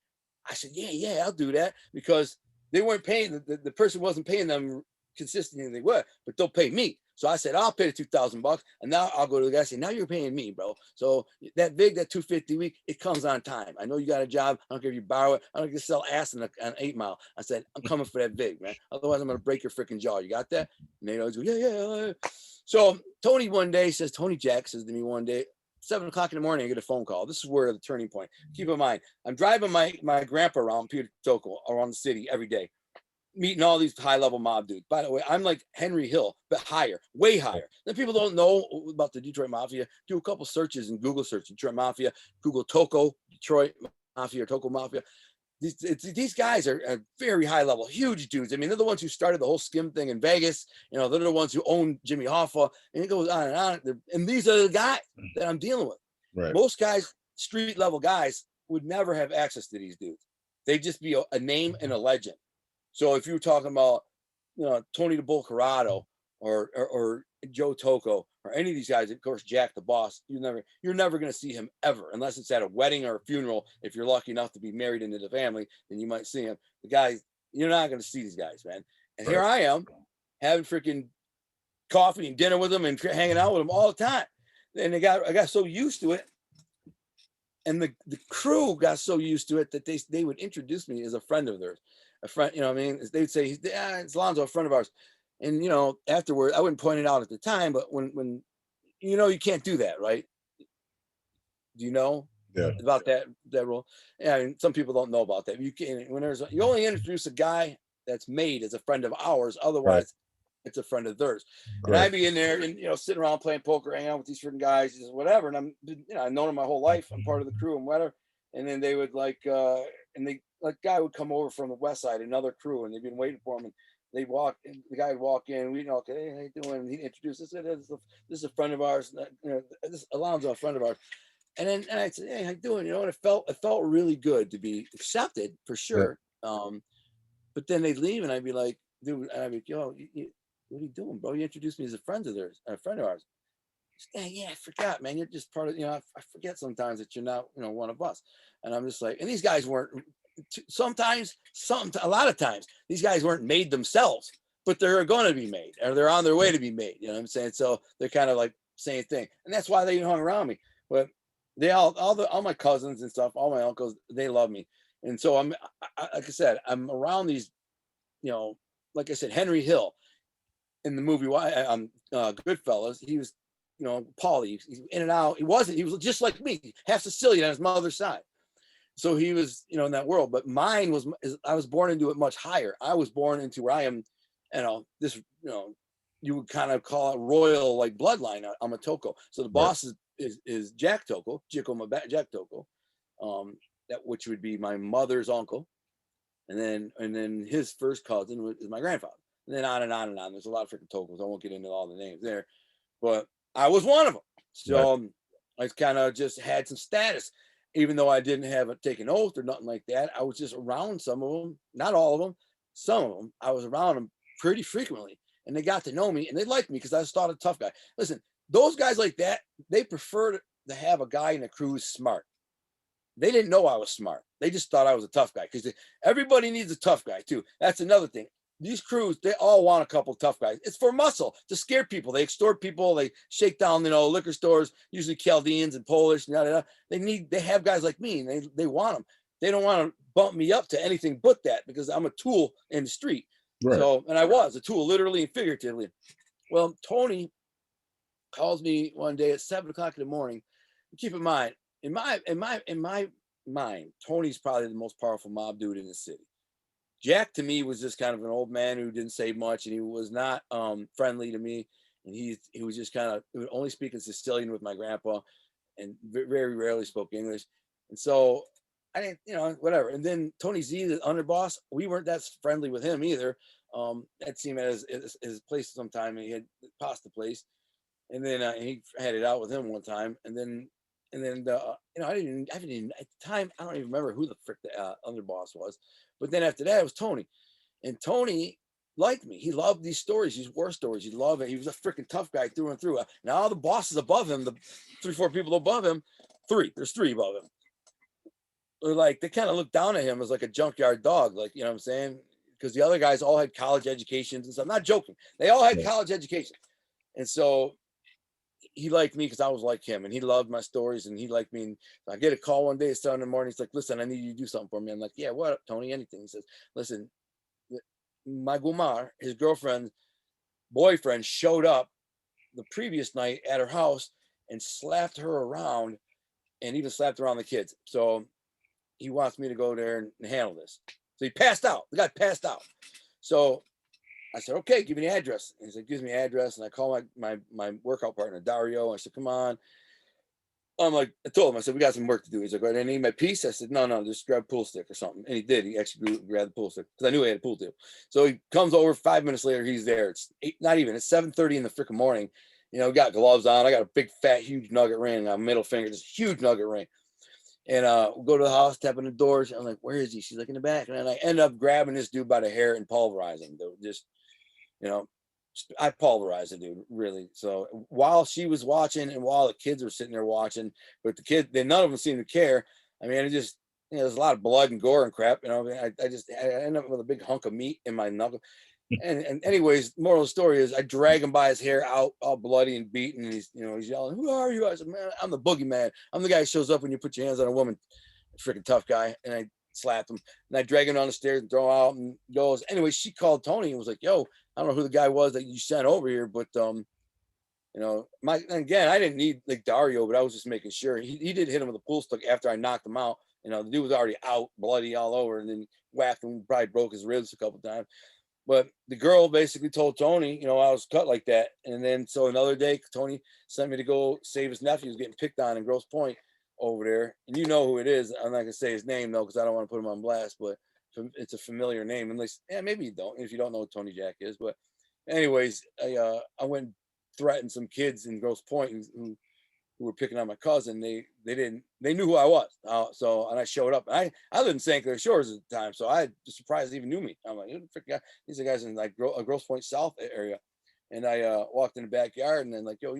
I said, yeah, I'll do that, because they weren't paying, the person wasn't paying them consistently, they were, but they'll pay me. So I said, I'll pay the $2,000, and now I'll go to the guy and say, now you're paying me, bro. So that VIG, that $250 a week, it comes on time. I know you got a job. I don't care if you borrow it. I don't care if you sell ass on 8 Mile. I said, I'm coming for that VIG, man. Otherwise, I'm going to break your freaking jaw. You got that? And they always go, yeah. So Tony Jack says to me one day, 7 o'clock in the morning, I get a phone call. This is where the turning point. Keep in mind, I'm driving my grandpa around Peter Toko, around the city every day, meeting all these high-level mob dudes. By the way, I'm like Henry Hill, but higher, way higher. Then people don't know about the Detroit Mafia. Do a couple searches in Google search, Detroit Mafia, Google Toko, Detroit Mafia, or Toko Mafia. These guys are very high level, huge dudes. I mean, they're the ones who started the whole skim thing in Vegas. They're the ones who own Jimmy Hoffa, and it goes on and on. And these are the guys that I'm dealing with. Right. Most guys, street level guys, would never have access to these dudes. They'd just be a name and a legend. So if you were talking about, Tony the Bull Corrado or Joe Toko or any of these guys, of course, Jack the Boss, you're never going to see him ever, unless it's at a wedding or a funeral. If you're lucky enough to be married into the family, then you might see him. The guys, you're not going to see these guys, man. And Here I am having freaking coffee and dinner with them and hanging out with them all the time. And I got so used to it. And the crew got so used to it that they would introduce me as a friend of theirs. A friend, they'd say, it's Alonzo, a friend of ours. And, afterward, I wouldn't point it out at the time, but when you can't do that, right? Do you know about that rule? Yeah, I mean, some people don't know about that. You can you only introduce a guy that's made as a friend of ours. Otherwise, it's a friend of theirs. And I'd be in there and, sitting around playing poker, hanging out with these freaking guys, whatever. And I've known them my whole life. I'm part of the crew and whatever. And then they would guy would come over from the West Side, another crew, and they'd been waiting for him. And the guy would walk in, we'd okay, hey, how you doing? And he'd introduce us. This is a friend of ours. This Alonzo, a friend of ours. And then I'd say, hey, how you doing? And it felt really good to be accepted for sure. Yeah. But then they'd leave and I'd be like, dude, and I'd be, yo, what are you doing, bro? You introduced me as a friend of ours. Yeah, I forgot, man. You're just part of, I forget sometimes that you're not, one of us. And I'm just like, and these guys weren't, a lot of times, these guys weren't made themselves, but they're going to be made, or they're on their way to be made. You know what I'm saying? So they're kind of like same thing. And that's why they hung around me. But they all my cousins and stuff, all my uncles, they love me. And so like I said, I'm around these, like I said, Henry Hill in the movie Goodfellas, he was, Paulie, he's in and out. He was just like me, half Sicilian on his mother's side. So he was, in that world, but mine I was born into it much higher. I was born into where I am, this, you would kind of call it royal, like bloodline. I'm a Toko. So the boss is Jack Toko, Jack Toko, which would be my mother's uncle. And then his first cousin is my grandfather. And then on and on and on. There's a lot of freaking Tokos. I won't get into all the names there, but I was one of them. So I kind of just had some status, even though I didn't have taken oath or nothing like that. I was just around some of them, not all of them, some of them. I was around them pretty frequently, and they got to know me and they liked me because I was thought a tough guy. Listen, those guys like that, they prefer to have a guy in the crew who's smart. They didn't know I was smart. They just thought I was a tough guy because everybody needs a tough guy too. That's another thing. these crews, they all want a couple tough guys. It's for muscle, to scare people. They extort people. They shake down, liquor stores, usually Chaldeans and Polish. They have guys like me, and they want them. They don't want to bump me up to anything but that, because I'm a tool in the street. Right. So, and I was a tool, literally and figuratively. Well, Tony calls me one day at 7 o'clock in the morning. Keep in mind, in my mind, Tony's probably the most powerful mob dude in the city. Jack to me was just kind of an old man who didn't say much, and he was not friendly to me. And he was just kind of, he would only speak in Sicilian with my grandpa, and very rarely spoke English. And so I didn't, whatever. And then Tony Z, the underboss, we weren't that friendly with him either. I'd seen him at his place sometime, and he had pasta place, and then he had it out with him one time, and then I didn't at the time, I don't even remember who the frick the underboss was, but then after that it was Tony, and Tony liked me. He loved these stories, these war stories. He loved it. He was a freaking tough guy through and through. Now all the bosses above him, the 3-4 people above him, there's three above him. They're like, they kind of look down at him as like a junkyard dog, like, you know what I'm saying? Because the other guys all had college educations and stuff. I'm not joking. They all had college education. And so he liked me because I was like him, and he loved my stories, and he liked me. And I get a call one day at 7 in the morning. He's like, listen, I need you to do something for me. I'm like, yeah, what, Tony? Anything. He says, listen, my Gumar, his girlfriend's boyfriend, showed up the previous night at her house and slapped her around, and even slapped around the kids. So he wants me to go there and handle this. So he passed out. The guy passed out. So I said, okay, give me the address. And he said, gives me the address. And I call my workout partner, Dario. I said, come on. I'm like, I told him, I said, we got some work to do. He's like, right, I need my piece. I said, no, just grab a pool stick or something. And he did. He actually grabbed the pool stick because I knew he had a pool table. So he comes over 5 minutes later. He's there. It's not even. It's 7:30 in the freaking morning. Got gloves on. I got a big, fat, huge nugget ring. A middle finger, just huge nugget ring. And we go to the house, tapping the doors. I'm like, where is he? She's like, in the back. And then I end up grabbing this dude by the hair and pulverizing him. Just, I pulverized the dude, really. So while she was watching and while the kids were sitting there watching, but none of them seemed to care. I mean, it just, there's a lot of blood and gore and crap. I end up with a big hunk of meat in my knuckle. And anyways, moral of the story is I drag him by his hair out, all bloody and beaten. And he's yelling, who are you? I said, man, I'm the boogeyman. I'm the guy who shows up when you put your hands on a woman. Freaking tough guy. And I slapped him, and I drag him down the stairs and throw him out, and goes. Anyway, she called Tony and was like, yo, I don't know who the guy was that you sent over here, but again, I didn't need like Dario, but I was just making sure. He did hit him with a pool stick after I knocked him out. The dude was already out, bloody all over, and then whacked him, probably broke his ribs a couple times. But the girl basically told Tony, I was cut like that. And then so another day, Tony sent me to go save his nephew who's getting picked on in Grosse Pointe over there. And you know who it is. I'm not going to say his name, though, because I don't want to put him on blast. But it's a familiar name. Unless, maybe you don't, if you don't know who Tony Jack is. But anyways, I went and threatened some kids in Grosse Pointe who were picking on my cousin. They knew who I was. And I showed up. I lived in St. Clair Shores at the time, so I was surprised they even knew me. I'm like, these are guys in like Grosse Pointe South area. And I walked in the backyard, and then like, yo,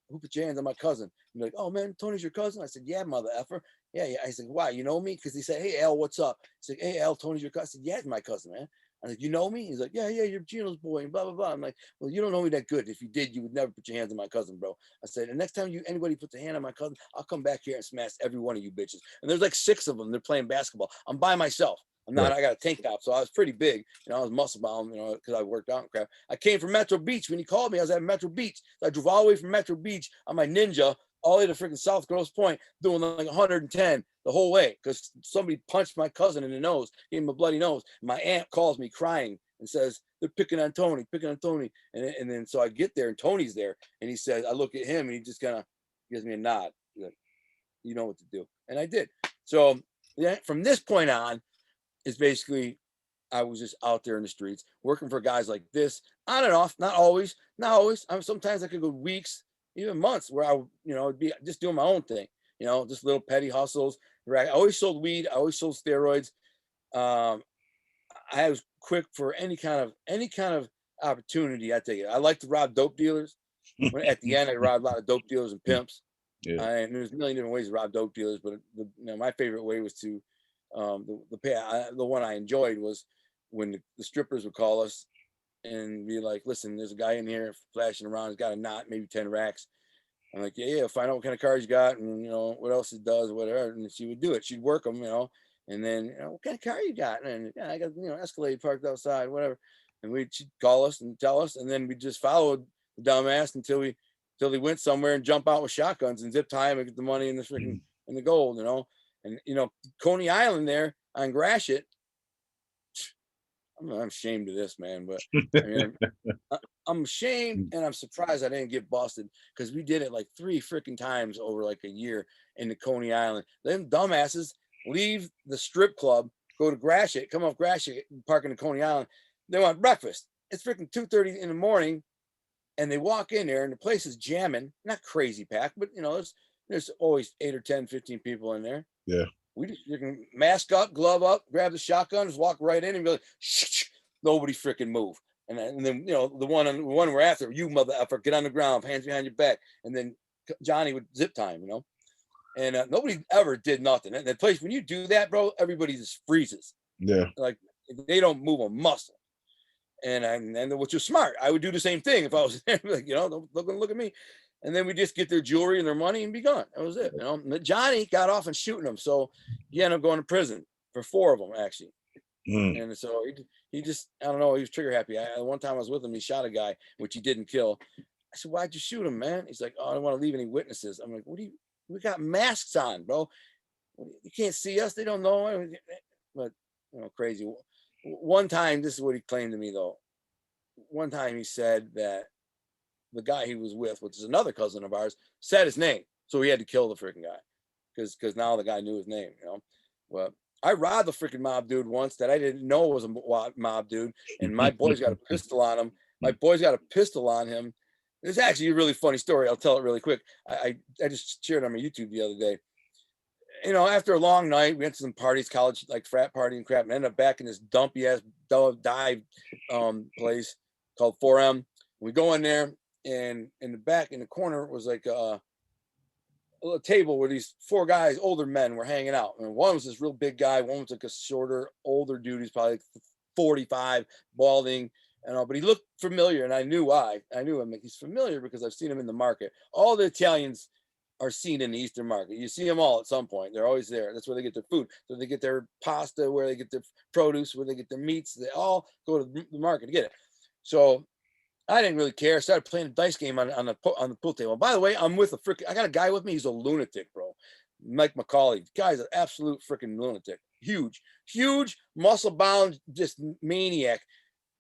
who put your hands on my cousin? I'm like, oh man, Tony's your cousin? I said, yeah, mother effer. Yeah. I said, why, you know me? Because he said, hey Al, what's up? He said, hey Al, Tony's your cousin. I said, yeah, it's my cousin, man. I said, you know me? He's like, yeah, you're Gino's boy, and blah, blah, blah. I'm like, well, you don't know me that good. If you did, you would never put your hands on my cousin, bro. I said, the next time anybody puts a hand on my cousin, I'll come back here and smash every one of you bitches. And there's like 6 of them. They're playing basketball. I'm by myself. I'm not, right. I got a tank top, so I was pretty big. I was muscle bound, because I worked out and crap. I came from Metro Beach. When he called me, I was at Metro Beach. So I drove all the way from Metro Beach on my Ninja all the way to freaking South Grosse Pointe, doing like 110 the whole way because somebody punched my cousin in the nose, gave him a bloody nose. My aunt calls me crying and says, they're picking on Tony. And then so I get there, and Tony's there, and he says, I look at him, and he just kind of gives me a nod. He's like, you know what to do. And I did. So from this point on, is basically I was just out there in the streets working for guys like this, on and off, not always. Sometimes I could go weeks, even months, where I would be just doing my own thing, just little petty hustles. Right? I always sold weed. I always sold steroids. I was quick for any kind of opportunity. I take it. I like to rob dope dealers. At the end, I robbed a lot of dope dealers and pimps. Yeah. And there's a million different ways to rob dope dealers, but my favorite way was to the one I enjoyed was when the strippers would call us and be like, listen, there's a guy in here flashing around. He's got a knot, maybe 10 racks. I'm like, yeah, find out what kind of cars you got and, what else it does, whatever. And she would do it. She'd work them, and then, what kind of car you got? And I got, Escalade parked outside, whatever. And she'd call us and tell us. And then we just followed the dumbass until he went somewhere and jump out with shotguns and zip tie him and get the money and the freaking, and the gold, And, Coney Island there on Gratiot, I'm ashamed of this, man, but I mean, I'm ashamed and I'm surprised I didn't get busted because we did it like 3 freaking times over like a year in the Coney Island. Them dumbasses leave the strip club, go to Gratiot, come off Gratiot, park in the Coney Island. They want breakfast. It's freaking 2:30 in the morning, and they walk in there and the place is jamming. Not crazy packed, but there's always 8 or 10, 15 people in there. Yeah. We just freaking mask up, glove up, grab the shotgun, just walk right in and be like, shh, nobody freaking move. And then the one we're after, you mother effer, get on the ground, hands behind your back. And then Johnny would zip time, and nobody ever did nothing. And the place, when you do that, bro, everybody just freezes. Yeah. Like they don't move a muscle. And which is smart. I would do the same thing if I was there, like, don't look at me. And then we just get their jewelry and their money and be gone. That was it. Johnny got off and shooting them. So he ended up going to prison for 4 of them, actually. And so he just, I don't know, he was trigger happy. One time I was with him, he shot a guy, which he didn't kill. I said, why'd you shoot him, man? He's like, oh, I don't want to leave any witnesses. I'm like, we got masks on, bro. You can't see us. They don't know. But, crazy. One time, this is what he claimed to me, though. One time he said that the guy he was with, which is another cousin of ours, said his name. So he had to kill the freaking guy because now the guy knew his name, Well, I robbed the freaking mob dude once that I didn't know was a mob dude. And my boys got a pistol on him. My boys got a pistol on him. It's actually a really funny story. I'll tell it really quick. I just shared on my YouTube the other day. After a long night, we went to some parties, college, like frat party and crap, and ended up back in this dumpy ass dive place called 4M. We go in there, and in the back in the corner was like a little table where these 4 guys, older men, were hanging out. And one was this real big guy, one was like a shorter, older dude. He's probably like 45, balding, but he looked familiar, and I knew why. I knew him. Like, he's familiar because I've seen him in the market. All the Italians are seen in the Eastern market. You see them all at some point. They're always there. That's where they get their food. So they get their pasta, where they get their produce, where they get their meats. They all go to the market to get it. So I didn't really care. I started playing a dice game on the pool table. By the way, I'm with I got a guy with me. He's a lunatic, bro. Mike McCauley. The guy's an absolute freaking lunatic. Huge, muscle bound, just maniac.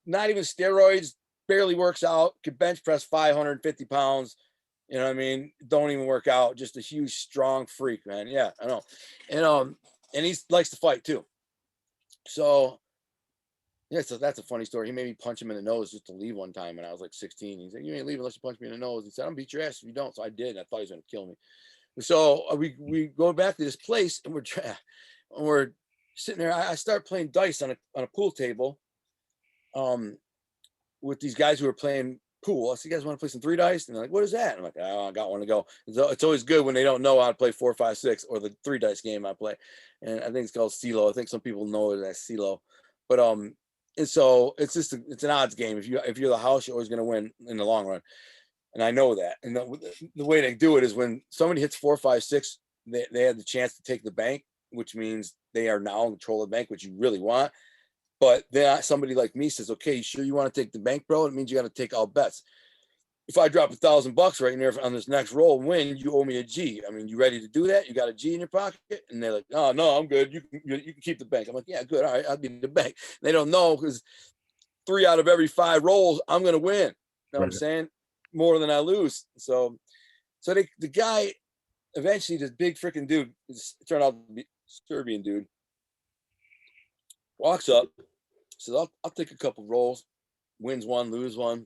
Not even steroids. Barely works out. Could bench press 550 pounds. You know what I mean? Don't even work out. Just a huge, strong freak, man. Yeah, I know. And he likes to fight too. So yeah, so that's a funny story. He made me punch him in the nose just to leave one time when I was like 16. He said, you ain't leaving unless you punch me in the nose. He said, I'm beat your ass if you don't. So I did. And I thought he was going to kill me. So we go back to this place and we're sitting there. I start playing dice on a pool table with these guys who are playing pool. I said, you guys want to play some 3 dice? And they're like, what is that? And I'm like, oh, I got one to go. It's always good when they don't know how to play 4, 5, 6 or the 3 dice game I play. And I think it's called CeeLo. I think some people know it as CeeLo. But and so it's just it's an odds game. If you're the house, you're always going to win in the long run. And I know that. And the way they do it is when somebody hits 4, 5, 6, they have the chance to take the bank, which means they are now in control of the bank, which you really want. But then somebody like me says, okay, you sure you want to take the bank, bro? It means you got to take all bets. If I drop $1,000 right in there on this next roll and win, you owe me a G. I mean, you ready to do that? You got a G in your pocket? And they're like, oh, no, I'm good. You can keep the bank. I'm like, yeah, good. All right, I'll be the bank. They don't know because 3 out of every 5 rolls, I'm going to win. You know what I'm saying? More than I lose. So the guy, eventually, this big freaking dude, turned out to be a Serbian dude, walks up, says, I'll take a couple rolls, wins 1, lose 1.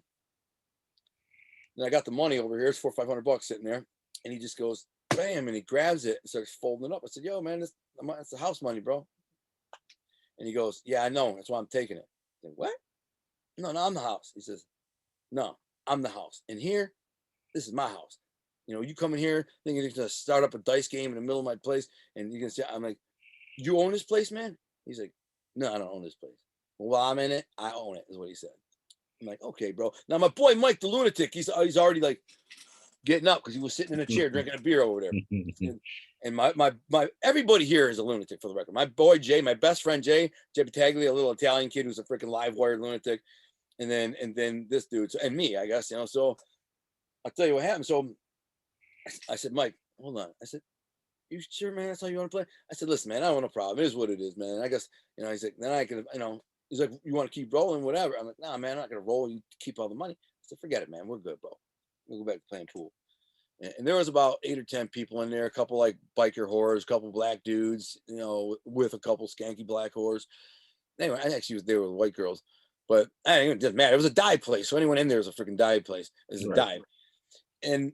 And I got the money over here. It's $400 or $500 sitting there. And he just goes, bam, and he grabs it and starts folding it up. I said, yo, man, that's the house money, bro. And he goes, yeah, I know. That's why I'm taking it. I said, what? No, I'm the house. He says, no, I'm the house. And here, this is my house. You come in here thinking you're going to start up a dice game in the middle of my place. And you're going to say, I'm like, you own this place, man? He's like, no, I don't own this place. Well, I'm in it. I own it, is what he said. I'm like, okay, bro. Now my boy Mike, the lunatic, he's already like getting up because he was sitting in a chair drinking a beer over there. And my everybody here is a lunatic, for the record. My boy Jay, my best friend Jay Battaglia, a little Italian kid who's a freaking live wired lunatic, and then this dude, and me, I guess, you know. So I'll tell you what happened. So I said, Mike, hold on. I said, you sure, man? That's how you want to play? I said, listen, man, I don't want a problem. It is what it is, man. I guess, you know, he's like, then I can, you know, he's like, you want to keep rolling, whatever. I'm like, nah, man, I'm not gonna roll. You keep all the money. I said, forget it, man. We're good, bro. We'll go back to playing pool. And there was about 8 or 10 people in there, a couple like biker whores, a couple black dudes, you know, with a couple skanky black whores. Anyway, I actually was there with white girls, but it doesn't matter. It was a dive place. So anyone in there is a freaking dive place. It's a dive. And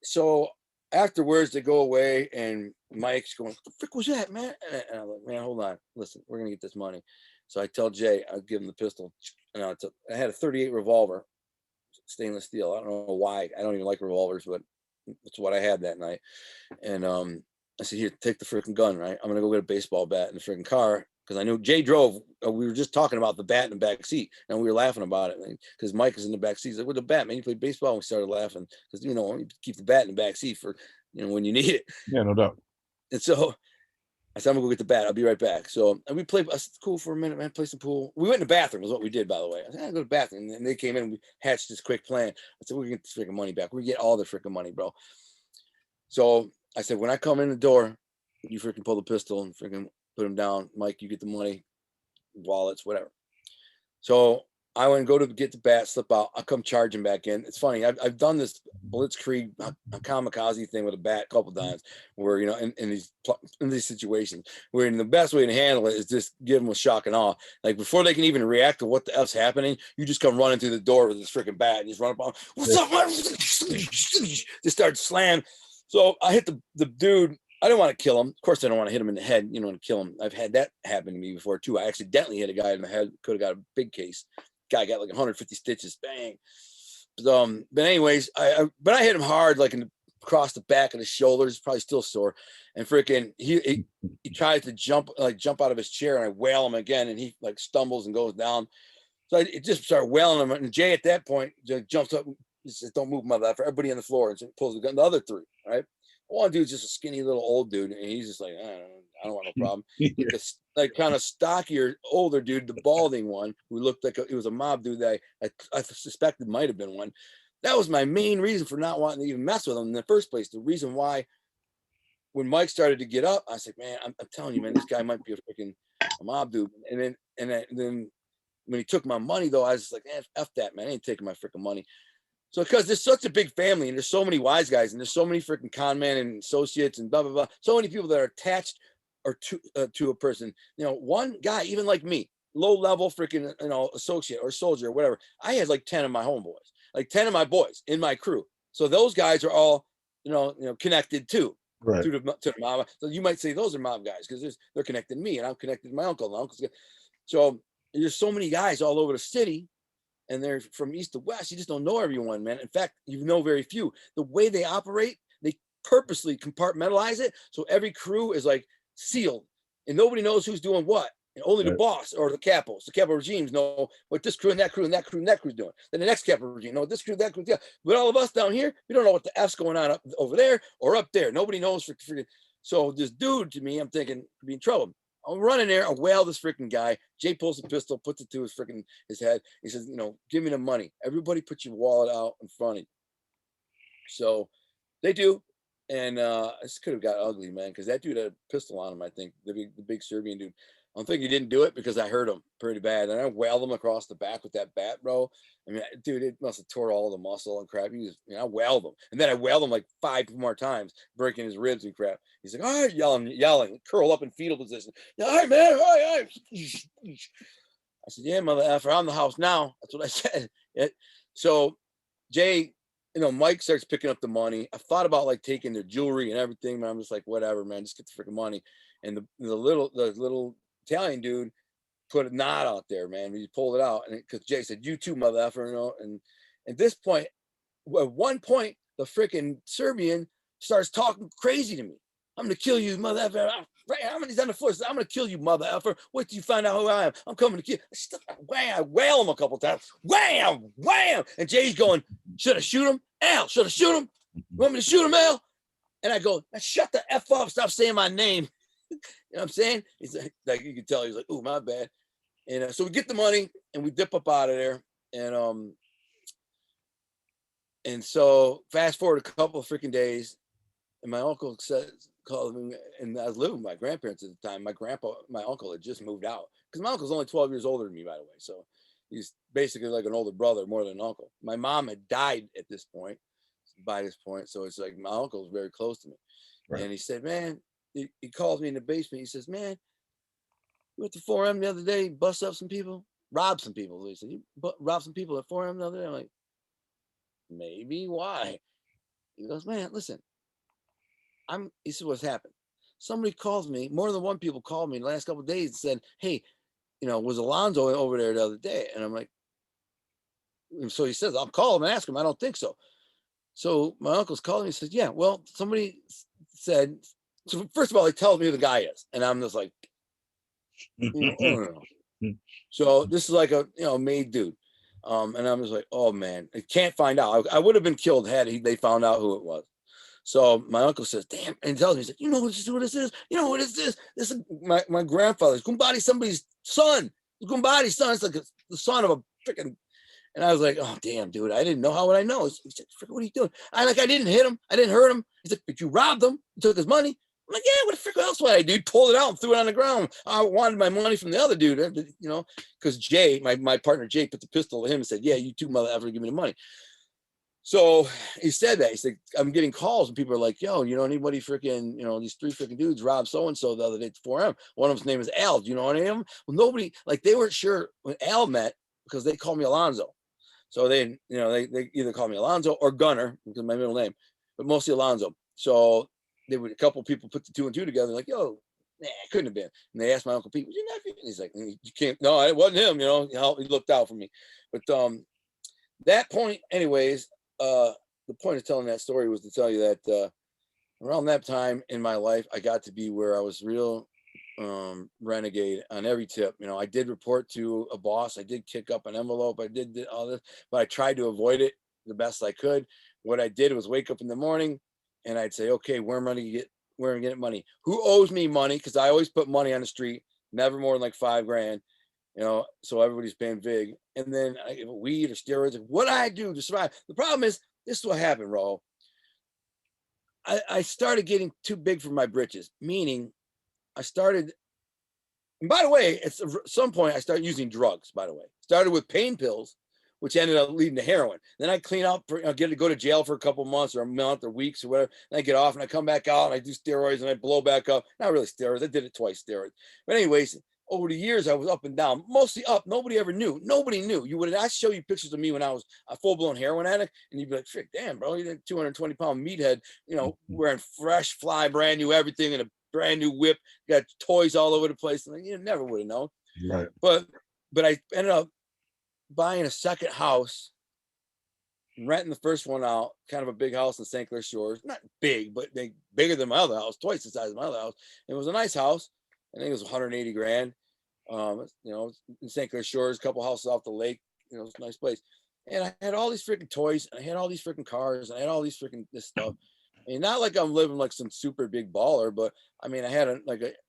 so afterwards they go away and Mike's going, what the frick was that, man? And I'm like, man, hold on. Listen, we're going to get this money. So I tell Jay, I'll give him the pistol. And I had a 38 revolver, stainless steel. I don't know why. I don't even like revolvers, but that's what I had that night. And I said, here, take the freaking gun, right? I'm gonna go get a baseball bat in the freaking car because I knew Jay drove. We were just talking about the bat in the back seat, and we were laughing about it because Mike is in the back seat. He's like, "With the bat, man, you play baseball." And we started laughing because you know you keep the bat in the back seat for when you need it. Yeah, no doubt. And so I said, I'm gonna go get the bat. I'll be right back. So and we played. I said, cool for a minute, man. Play some pool. We went in the bathroom. Was what we did, by the way. I said, I go to the bathroom, and they came in. And we hatched this quick plan. I said, we're gonna get this freaking money back. We get all the freaking money, bro. So I said, when I come in the door, you freaking pull the pistol and freaking put him down. Mike, you get the money, wallets, whatever. So I went and go to get the bat, slip out. I come charging back in. It's funny. I've done this blitzkrieg kamikaze thing with a bat a couple times where, in these situations where the best way to handle it is just give them a shock and awe. Like before they can even react to what the F's happening, you just come running through the door with this freaking bat and just run up on, what's up? Just start slamming. So I hit the dude. I didn't want to kill him. Of course, I don't want to hit him in the head, and kill him. I've had that happen to me before too. I accidentally hit a guy in the head. Could have got a big case. Guy got like 150 stitches. Bang. But anyways, I hit him hard, like across the back of the shoulders. Probably still sore. And freaking, he tries to jump out of his chair, and I whale him again, and he like stumbles and goes down. So I just started wailing him, and Jay at that point jumps up. He says, "Don't move, mother!" For everybody on the floor, and so pulls the gun. The other 3, right? One dude's just a skinny little old dude, and he's just like, I don't want no problem. Like kind of stockier, older dude, the balding one, who looked like he was a mob dude that I suspected might have been one. That was my main reason for not wanting to even mess with him in the first place. The reason why, when Mike started to get up, I said, man, I'm telling you, man, this guy might be a mob dude. And then when he took my money, though, I was just like, F that, man. I ain't taking my freaking money. So because there's such a big family and there's so many wise guys and there's so many freaking con men and associates and blah, blah, blah. So many people that are attached or to a person, one guy, even like me, low level freaking, associate or soldier or whatever. I had like 10 of my homeboys, like 10 of my boys in my crew. So those guys are all, connected too. Right. To the mob. So you might say those are mob guys because they're connected to me and I'm connected to my uncle and uncle's. So there's so many guys all over the city. And they're from east to west. You just don't know everyone, man. In fact, you know very few. The way they operate, they purposely compartmentalize it. So every crew is like sealed and nobody knows who's doing what. And only the boss or the capos, the capo regimes know what this crew and that crew and that crew and that crew's doing. Then the next capo regime know this crew, that crew. But all of us down here, we don't know what the F's going on up over there or up there. Nobody knows. So this dude, to me, I'm thinking, could be in trouble. I'm running there. I whale this freaking guy. Jay pulls the pistol, puts it to his head. He says, give me the money. Everybody put your wallet out in front of you. So they do. And this could have got ugly, man, because that dude had a pistol on him, I think, the big Serbian dude. I'm thinking he didn't do it because I hurt him pretty bad. And I whaled him across the back with that bat, bro. I mean, dude, it must have tore all the muscle and crap. I whaled him. And then I whaled him like 5 more times, breaking his ribs and crap. He's like, all right, yelling, curl up in fetal position. All right, man, all right. I said, yeah, mother effer, I'm the house now. That's what I said. So Jay, Mike starts picking up the money. I thought about like taking their jewelry and everything, but I'm just like, whatever, man, just get the freaking money. And the little Italian dude put a knot out there, man. He pulled it out, and because Jay said, "You too, mother effer," And at this point, at one point, the freaking Serbian starts talking crazy to me. I'm gonna kill you, mother effer. He's on the floor. I'm gonna kill you, mother effer. Wait till you find out who I am. I'm coming to kill you. Wham! I wail him a couple times. Wham! Wham! And Jay's going, should I shoot him? Al, should I shoot him? You want me to shoot him, Al? And I go, shut the F up. Stop saying my name. You know what I'm saying? He's like you can tell, he's like, oh, my bad. And so we get the money and we dip up out of there. And so fast forward a couple of freaking days, and my uncle called me, and I was living with my grandparents at the time. My uncle had just moved out, because my uncle's only 12 years older than me, by the way. So he's basically like an older brother more than an uncle. My mom had died by this point. So it's like my uncle was very close to me. Right. And he said, man, he called me in the basement. He says, man, you went to 4M the other day, bust up some people, robbed some people. He said, you robbed some people at 4M the other day? I'm like, maybe. Why? He goes, man, listen, he said, what's happened? Somebody calls me, more than one people called me in the last couple of days and said, hey, was Alonzo over there the other day? And I'm like, so he says, I'll call him and ask him. I don't think so. So my uncle's calling me and says, yeah, well, somebody said, so first of all, he tells me who the guy is. And I'm just like, oh, no. So this is like a, made dude. And I'm just like, oh man, I can't find out. I would have been killed had they found out who it was. So my uncle says, damn, and he tells me, he's like, you know who this is? You know what is this? This is my grandfather's Gumbadi, somebody's son. Gumbadi's son. It's like the son of a freaking. And I was like, oh damn, dude, I didn't know. How would I know? He said, what are you doing? I didn't hit him. I didn't hurt him. He's like, but you robbed him. You took his money. I'm like, yeah, what the frick else would I do? Pulled it out and threw it on the ground. I wanted my money from the other dude, because Jay, my partner Jay, put the pistol at him and said, yeah, you too, mother ever, give me the money. So he said that. He said, I'm getting calls and people are like, yo, anybody freaking, these 3 freaking dudes robbed so-and-so the other day at 4M. One of them's name is Al. Do you know any of them? Well, nobody, like they weren't sure when Al met because they called me Alonzo. So they either call me Alonzo or Gunner, because my middle name, but mostly Alonzo. So a couple of people put the 2 and 2 together, like, yo, it couldn't have been. And they asked my Uncle Pete, was your nephew? And he's like, you can't, no, it wasn't him, he looked out for me. But that point, anyways, the point of telling that story was to tell you that around that time in my life, I got to be where I was real renegade on every tip. I did report to a boss. I did kick up an envelope. I did all this, but I tried to avoid it the best I could. What I did was wake up in the morning and I'd say, okay, where am I getting money? Who owes me money? Because I always put money on the street, never more than like $5,000, so everybody's paying big. And then I give weed or steroids. What I do to survive. The problem is, this is what happened, Ro. I started getting too big for my britches, meaning I started, and by the way, at some point I started using drugs, by the way. Started with pain pills, which ended up leading to heroin. Then I clean up, get to go to jail for a couple months or a month or weeks or whatever. Then I get off and I come back out and I do steroids and I blow back up. Not really steroids. I did it twice, steroids. But anyways, over the years, I was up and down, mostly up. Nobody ever knew. Nobody knew. I'd show you pictures of me when I was a full-blown heroin addict, and you'd be like, frick, damn, bro, you're a 220-pound meathead, wearing fresh, fly, brand new everything and a brand new whip, got toys all over the place. And you never would have known. Right. But I ended up buying a second house, renting the first one out, kind of a big house in St. Clair Shores. Not big, but bigger than my other house, twice the size of my other house. It was a nice house. I think it was 180 grand. In St. Clair Shores, a couple houses off the lake. It's a nice place. And I had all these freaking toys, and I had all these freaking cars, and I had all these freaking this stuff. And not like I'm living like some super big baller, but I mean, I had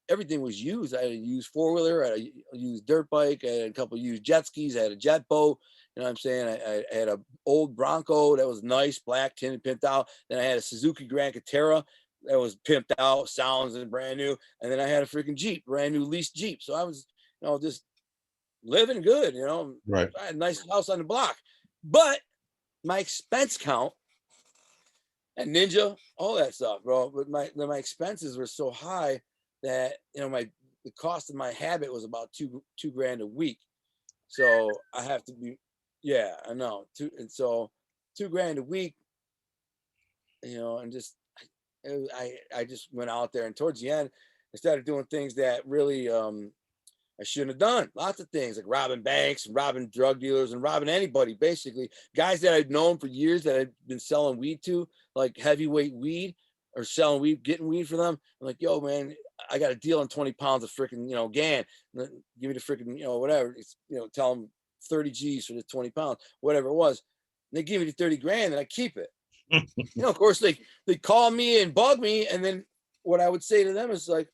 everything was used. I had a used 4-wheeler, I had a used dirt bike, I had a couple of used jet skis, I had a jet boat. You know what I'm saying? I had an old Bronco that was nice, black, tinted, pimped out. Then I had a Suzuki Grand Catera that was pimped out, sounds and brand new. And then I had a freaking Jeep, brand new leased Jeep. So I was, just living good, Right. I had a nice house on the block. But my expense count and Ninja, all that stuff, bro. But my expenses were so high that the cost of my habit was about two grand a week. So I have to be, yeah, I know. So $2 grand a week, and just I just went out there, and towards the end, I started doing things that really I shouldn't have done. Lots of things like robbing banks and robbing drug dealers and robbing anybody, basically. Guys that I'd known for years that I'd been selling weed to, like heavyweight weed. or selling weed, getting weed for them. I'm like, yo, man, I got a deal on 20 pounds of freaking, GAN. Give me the freaking, whatever. It's, tell them 30 G's for the 20 pounds, whatever it was. And they give me the 30 grand and I keep it. Of course, they call me and bug me. And then what I would say to them is like,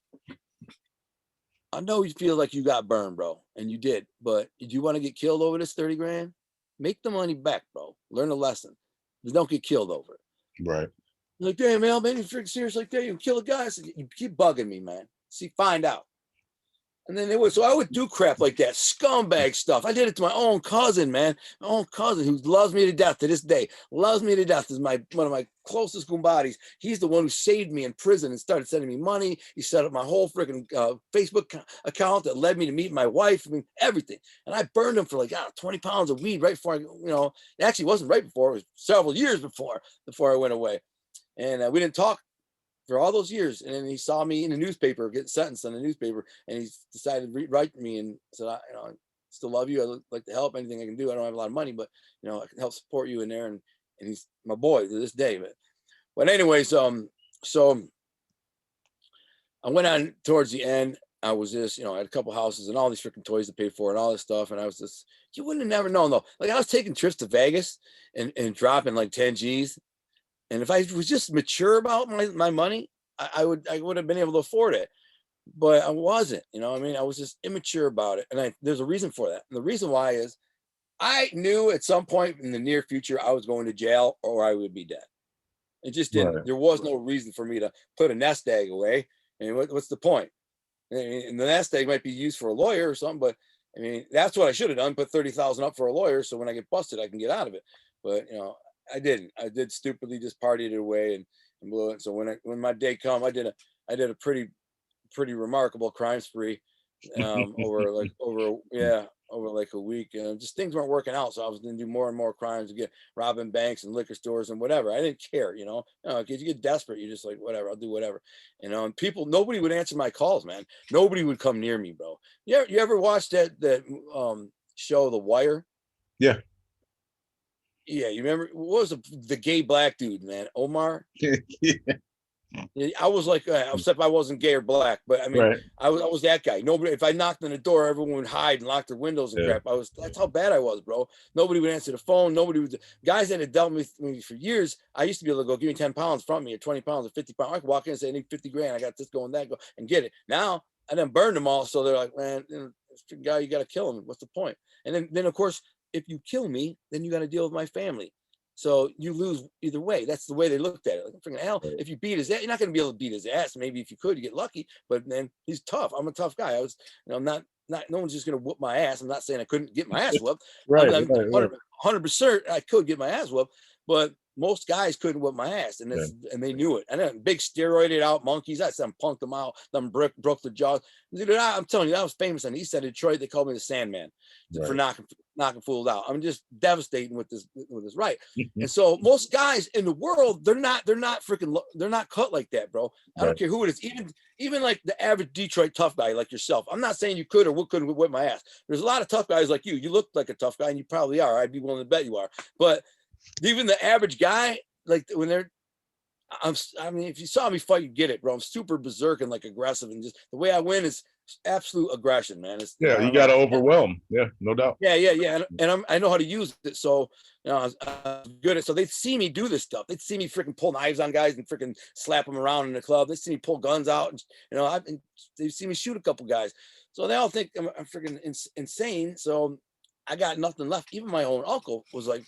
I know you feel like you got burned, bro, and you did, but do you want to get killed over this 30 grand? Make the money back, bro. Learn a lesson. Just don't get killed over it. Right. Like, damn, man, you freaking serious like that? You kill a guy? I said, you keep bugging me, man. See, find out. And then so I would do crap like that, scumbag stuff. I did it to my own cousin, man. My own cousin who loves me to death to this day. Loves me to death. Is one of my closest gumbadis. He's the one who saved me in prison and started sending me money. He set up my whole freaking Facebook account that led me to meet my wife. I mean, everything. And I burned him for like 20 pounds of weed right before it actually wasn't right before. It was several years before I went away. And we didn't talk for all those years. And then he saw me in the newspaper, getting sentenced on the newspaper, and he decided to write me and said, I still love you. I'd like to help anything I can do. I don't have a lot of money, but I can help support you in there. And he's my boy to this day. But anyways, so I went on towards the end. I was just, I had a couple houses and all these freaking toys to pay for and all this stuff. And I was just, you wouldn't have never known though. Like I was taking trips to Vegas and dropping like 10 G's. And if I was just mature about my money, I would have been able to afford it. But I wasn't, I was just immature about it. And there's a reason for that. And the reason why is I knew at some point in the near future I was going to jail or I would be dead. It just didn't. Right. There was no reason for me to put a nest egg away. I mean, what's the point? And the nest egg might be used for a lawyer or something, but I mean, that's what I should have done. Put 30,000 up for a lawyer, so when I get busted, I can get out of it. But I didn't. I did stupidly just partied it away and blew it. So when my day come, I did a pretty remarkable crime spree over like a week. Just things weren't working out, so I was going to do more and more crimes, get robbing banks and liquor stores and whatever. I didn't care, because you get desperate, you're just like, whatever, I'll do whatever, and nobody would answer my calls, man. Nobody would come near me, bro. You ever watch that show, The Wire? Yeah. Yeah, you remember what was the gay black dude, man? Omar. Yeah. I was like, except I wasn't gay or black, but I mean, Right. I was that guy. Nobody, if I knocked on the door, everyone would hide and lock their windows and crap. That's how bad I was, bro. Nobody would answer the phone. Guys that had dealt with me for years. I used to be able to go, give me 10 pounds from me, or 20 pounds, or 50 pounds. I could walk in and say, I need 50 grand. I got this going, that go, and get it. Now I done burned them all. So they're like, man, this guy, you got to kill him. What's the point? And then of course, if you kill me, then you got to deal with my family. So you lose either way. That's the way they looked at it. Like, freaking hell, if you beat his ass, you're not going to be able to beat his ass. Maybe if you could, you get lucky. But then he's tough. I'm a tough guy. I was, I'm not. No one's just going to whoop my ass. I'm not saying I couldn't get my ass whooped. Right. I'm 100% I could get my ass whooped, but most guys couldn't whip my ass, and and they knew it. And then big steroided out monkeys. I said, punked them out. Them broke their jaws. Dude, I'm telling you, I was famous on the east side of Detroit. They called me the Sandman for knocking fools out. I'm just devastating with this right. And so most guys in the world, they're not cut like that, bro. I don't care who it is. Even like the average Detroit tough guy like yourself. I'm not saying you could or couldn't whip my ass. There's a lot of tough guys like you. You look like a tough guy, and you probably are. I'd be willing to bet you are. But even the average guy, like when I mean, if you saw me fight, you get it, bro. I'm super berserk and like aggressive, and just the way I win is absolute aggression, man. You got to overwhelm. Yeah, no doubt. Yeah. And I know how to use it. So, I'm good at, so they'd see me do this stuff. They'd see me freaking pull knives on guys and freaking slap them around in the club. They'd see me pull guns out and, they'd see me shoot a couple guys. So they all think I'm freaking insane. So I got nothing left. Even my own uncle was like,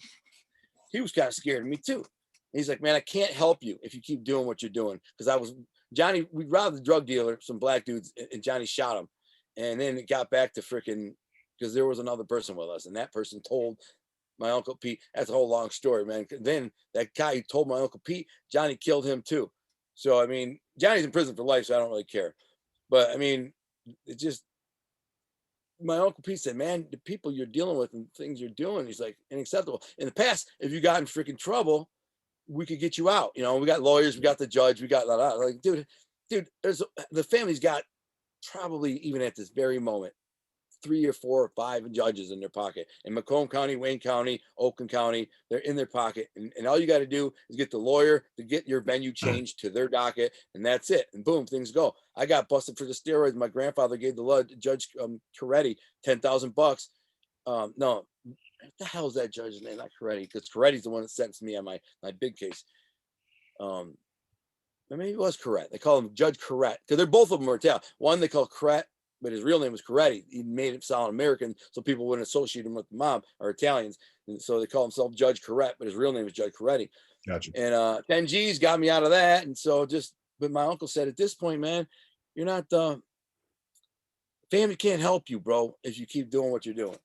he was kind of scared of me too. He's like, man, I can't help you if you keep doing what you're doing. Because Johnny, we robbed the drug dealer, some black dudes, and Johnny shot him. And then it got back to freaking, because there was another person with us, and that person told my Uncle Pete. That's a whole long story, man. Then that guy who told my Uncle Pete, Johnny killed him too. So, I mean, Johnny's in prison for life, so I don't really care. But, I mean, it just, my Uncle Pete said, man, the people you're dealing with and things you're doing, he's like, unacceptable. In the past, if you got in freaking trouble, we could get you out. We got lawyers, we got the judge, we got like, dude, the family's got probably even at this very moment 3 or 4 or 5 judges in their pocket. In Macomb County, Wayne County, Oakland County, they're in their pocket. And all you got to do is get the lawyer to get your venue changed to their docket, and that's it. And boom, things go. I got busted for the steroids. My grandfather gave the Judge Coretti $10,000. No, what the hell is that judge's name? Not Coretti, because Coretti's the one that sentenced me on my big case. Maybe it was Corrette. They call him Judge Corrette because they're both of them are Italian. One they call Corrette, but his real name was Coretti. He made it sound American so people wouldn't associate him with the mob or Italians. And so they call himself Judge Corrette, but his real name is Judge Coretti. Gotcha. And 10 G's got me out of that. And so but my uncle said, at this point, man, you're not, family can't help you, bro, if you keep doing what you're doing.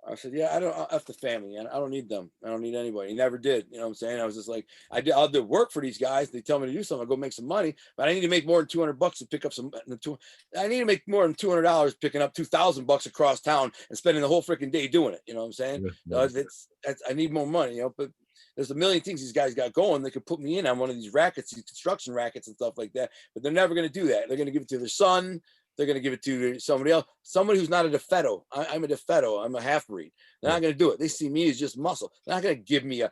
I said, yeah, I'll F the family, and I don't need them. I don't need anybody. He never did. You know what I'm saying? I was just like, I'll do work for these guys. They tell me to do something. I'll go make some money, but I need to make more than $200 to pick up I need to make more than $200 picking up $2,000 across town and spending the whole freaking day doing it. You know what I'm saying? Yeah. I need more money, but there's a million things these guys got going. They could put me in on one of these rackets, these construction rackets and stuff like that, but they're never going to do that. They're going to give it to their son. They're going to give it to somebody else, somebody who's not a defetto. I'm a defetto. I'm a half breed. They're not going to do it. They see me as just muscle. They're not going to get me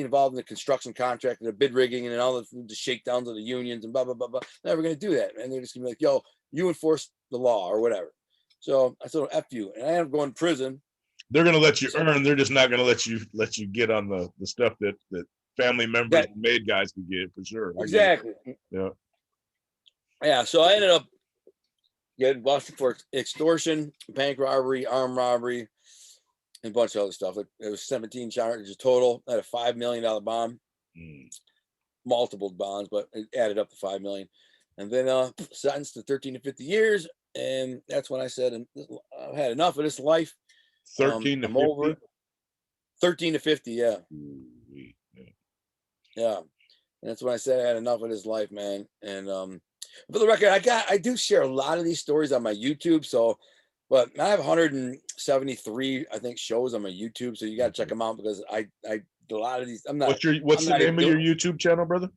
involved in the construction contract and the bid rigging and all the shakedowns of the unions and blah, blah, blah, blah. They're never going to do that. And they're just going to be like, yo, you enforce the law or whatever. So I said, F you. And I ended up going to prison. They're going to let you earn. They're just not going to let you get on the stuff that family members and made guys could get for sure. Exactly. Yeah. Yeah. So I ended up getting busted for extortion, bank robbery, armed robbery, and a bunch of other stuff. It was 17 charges total. I had a $5 million bond, multiple bonds, but it added up to $5 million. And then sentenced to 13 to 50 years. And that's when I said, I've had enough of this life. 13 to 50? Over 13 to 50, yeah. Yeah. And that's when I said I had enough of this life, man. And for the record, I do share a lot of these stories on my YouTube. So, but I have 173, I think, shows on my YouTube. So you got to check them out because a lot of these. I'm not. What's the name of your YouTube channel, brother?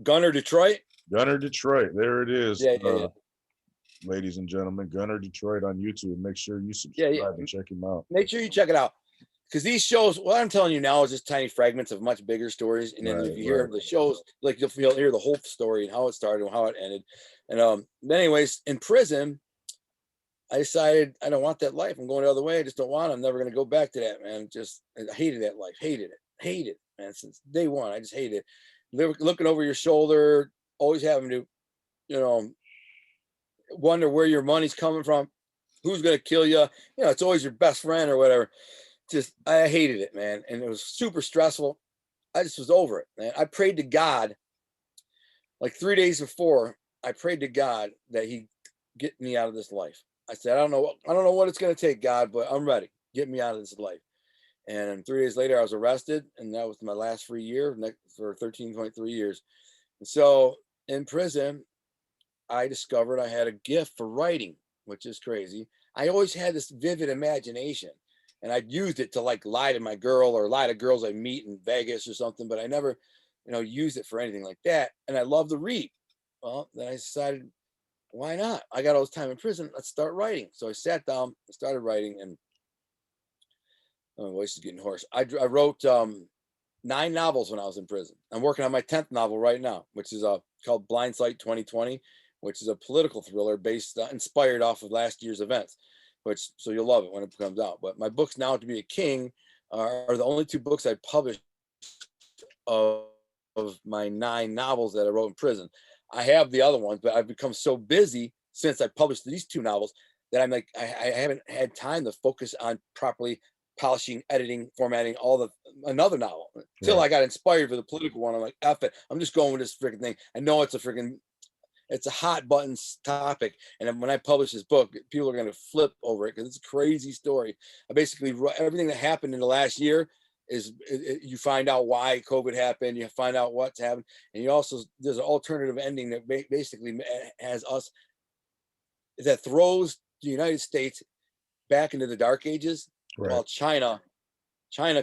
Gunnerdetroit. Gunnerdetroit. There it is. Yeah. Ladies and gentlemen, Gunnerdetroit on YouTube. Make sure you subscribe and check him out. Make sure you check it out. Because these shows, what I'm telling you now is just tiny fragments of much bigger stories. And then if you hear the shows, like you'll hear the whole story and how it started and how it ended. And but anyways, in prison, I decided I don't want that life. I'm going the other way. I just don't want it. I'm never going to go back to that, man. I hated that life. Hated it, man. Since day one, I just hated it. Looking over your shoulder, always having to, wonder where your money's coming from, who's going to kill you. It's always your best friend or whatever. I hated it, man. And it was super stressful. I just was over it, man. I prayed to God, like 3 days before, I prayed to God that he'd get me out of this life. I said, I don't know what it's going to take, God, but I'm ready. Get me out of this life. And 3 days later, I was arrested, and that was my last free year for 13.3 years. And so in prison, I discovered I had a gift for writing, which is crazy. I always had this vivid imagination. And I'd used it to lie to my girl or lie to girls I meet in Vegas or something, but I never, used it for anything like that. And I love to read. Well, then I decided, why not? I got all this time in prison. Let's start writing. So I sat down and started writing, and my voice is getting hoarse. I wrote 9 novels when I was in prison. I'm working on my 10th novel right now, which is called Blindsight 2020, which is a political thriller inspired off of last year's events. So you'll love it when it comes out. But my books Now to Be a King are the only 2 books I published of my 9 novels that I wrote in prison. I have the other ones, but I've become so busy since I published these 2 novels that I'm like, I haven't had time to focus on properly polishing, editing, formatting another novel until I got inspired for the political one. I'm like, F it. I'm just going with this freaking thing. I know it's a hot button topic. And when I publish this book, people are going to flip over it because it's a crazy story. I basically wrote everything that happened in the last year you find out why COVID happened. You find out what's happened. And there's an alternative ending that basically has that throws the United States back into the dark ages while China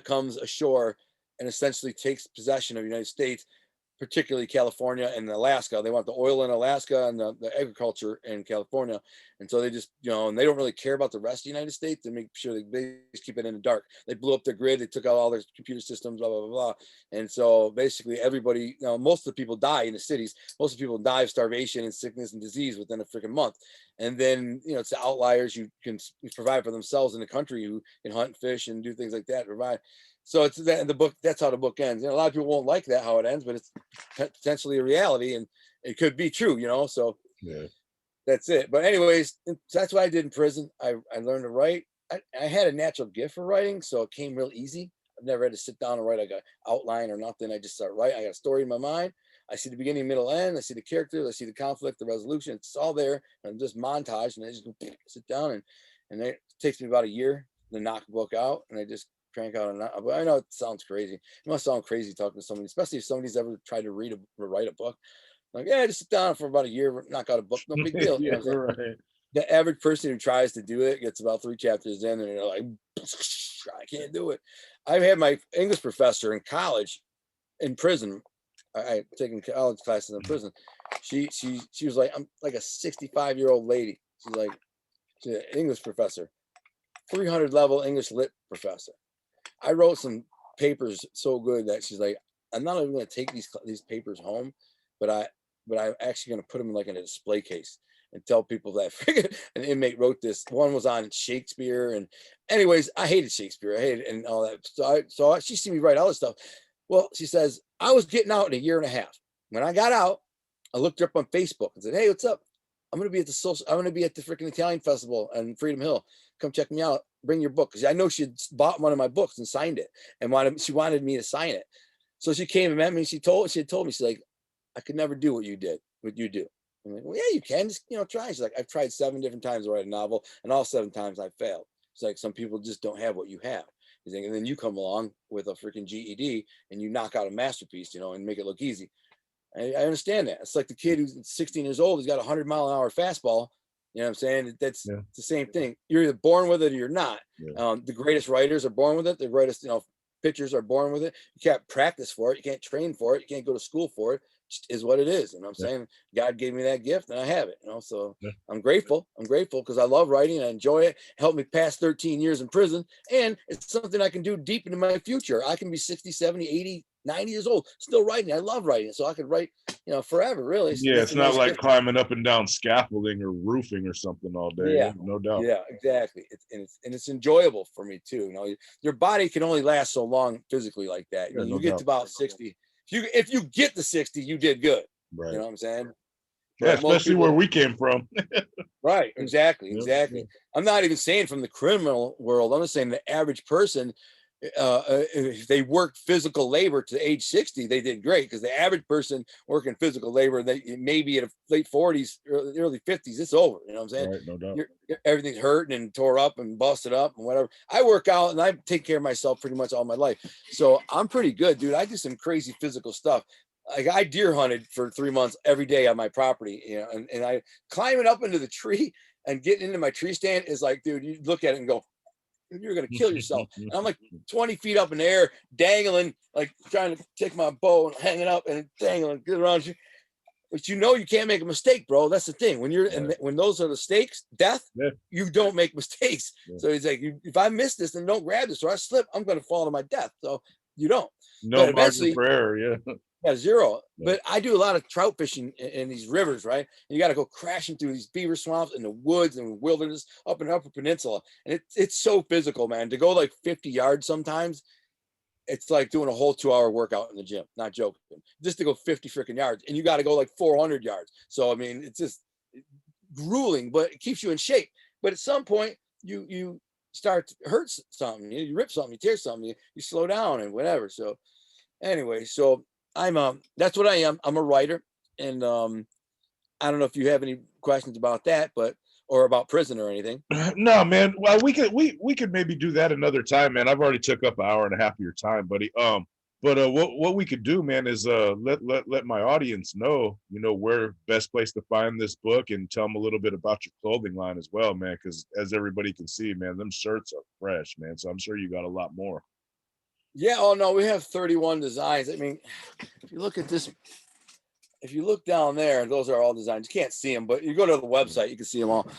comes ashore and essentially takes possession of the United States, particularly California and Alaska. They want the oil in Alaska and the agriculture in California. And so they just, and they don't really care about the rest of the United States. They make sure they just keep it in the dark. They blew up their grid. They took out all their computer systems, blah, blah, blah, blah. And so basically everybody, most of the people die in the cities. Most of the people die of starvation and sickness and disease within a freaking month. And then, it's the outliers who can provide for themselves in the country, who can hunt, fish, and do things like that, provide. So it's that in the book. That's how the book ends. A lot of people won't like that, how it ends, but it's potentially a reality, and it could be true, So Yeah. that's it. But anyways, that's what I did in prison. I learned to write. I had a natural gift for writing, so it came real easy. I've never had to sit down and write like an outline or nothing. I just start writing. I got a story in my mind. I see the beginning, middle, end. I see the characters. I see the conflict, the resolution. It's all there. And I'm just montage, and I just go, sit down, and it takes me about a year to knock a book out, and I just crank out. But I know it sounds crazy. It must sound crazy talking to somebody, especially if somebody's ever tried to write a book. Like, yeah, just sit down for about a year, knock out a book, no big deal. Yeah, right. The average person who tries to do it gets about 3 chapters in, and they're like, I can't do it. I've had my English professor in college, in prison. I taken college classes in prison. She was like, I'm like a 65-year-old lady. She's like, she's an English professor, 300 level English lit professor. I wrote some papers so good that she's like, I'm not even going to take these papers home, but I'm actually going to put them in like in a display case and tell people that an inmate wrote this. One was on Shakespeare, and anyways, I hated Shakespeare. I hated and all that. So she see me write all this stuff. Well, she says, I was getting out in a year and a half. When I got out, I looked her up on Facebook and said, hey, what's up? I'm going to be at the freaking Italian festival on Freedom Hill. Come check me out. Bring your book. Because I know she had bought one of my books and signed it, and she wanted me to sign it. So she came and met me. And she had told me, she's like, I could never do what you do. I'm like, well, yeah, you can just, try. She's like, I've tried 7 different times to write a novel, and all 7 times I failed. It's like, some people just don't have what you have. He's like, and then you come along with a freaking GED and you knock out a masterpiece, and make it look easy. I understand that. It's like the kid who's 16 years old, he's got a 100-mile-an-hour fastball. You know what I'm saying? That's the same thing. You're either born with it or you're not. Yeah. The greatest writers are born with it. The greatest, pitchers are born with it. You can't practice for it. You can't train for it. You can't go to school for it. It just is what it is. And I'm saying God gave me that gift and I have it, So I'm grateful. I'm grateful because I love writing. I enjoy it. It helped me pass 13 years in prison. And it's something I can do deep into my future. I can be 60, 70, 80, 90 years old, still writing. I love writing. So I could write, forever, really. Yeah, it's not like climbing up and down scaffolding or roofing or something all day. Yeah, no doubt. Yeah, exactly. It's enjoyable for me too. Your body can only last so long physically like that. Yeah, you get to about 60. If you get to 60, you did good. Right. You know what I'm saying? Yeah, especially where we came from. Right. Exactly. Yeah. I'm not even saying from the criminal world. I'm just saying the average person, if they worked physical labor to age 60, they did great, because the average person working physical labor, they maybe at a late 40s, early 50s, it's over. You know what I'm saying? Right, no doubt. Everything's hurting and tore up and busted up and whatever. I work out and I take care of myself pretty much all my life, so I'm pretty good, dude. I do some crazy physical stuff. Like, I deer hunted for 3 months every day on my property, and I climbing up into the tree and getting into my tree stand is like, dude, you look at it and go, you're going to kill yourself. And I'm like 20 feet up in the air, dangling, like trying to take my bow and hanging up and dangling, get around you. But you can't make a mistake, bro. That's the thing. When when those are the stakes, death, you don't make mistakes. So he's like, if I miss this, then don't grab this, or I slip, I'm going to fall to my death. So you don't. No margin for error. Yeah, zero. But I do a lot of trout fishing in these rivers, right? And you got to go crashing through these beaver swamps in the woods and wilderness up in the Upper Peninsula. And it's so physical, man. To go like 50 yards sometimes, it's like doing a whole 2-hour workout in the gym. Not joking. Just to go 50 freaking yards. And you got to go like 400 yards. So, I mean, it's just grueling, but it keeps you in shape. But at some point, you start to hurt something. You rip something, you tear something, you slow down and whatever. So anyway, so that's what I am. I'm a writer, and I don't know if you have any questions about that, or about prison or anything. No, man. Well, we could maybe do that another time, man. I've already took up an hour and a half of your time, buddy. But what we could do, man, is let my audience know, where best place to find this book, and tell them a little bit about your clothing line as well, man. Because as everybody can see, man, them shirts are fresh, man. So I'm sure you got a lot more. Yeah. Oh no, we have 31 designs. I mean, if you look at this, if you look down there, those are all designs. You can't see them, but you go to the website, you can see them all.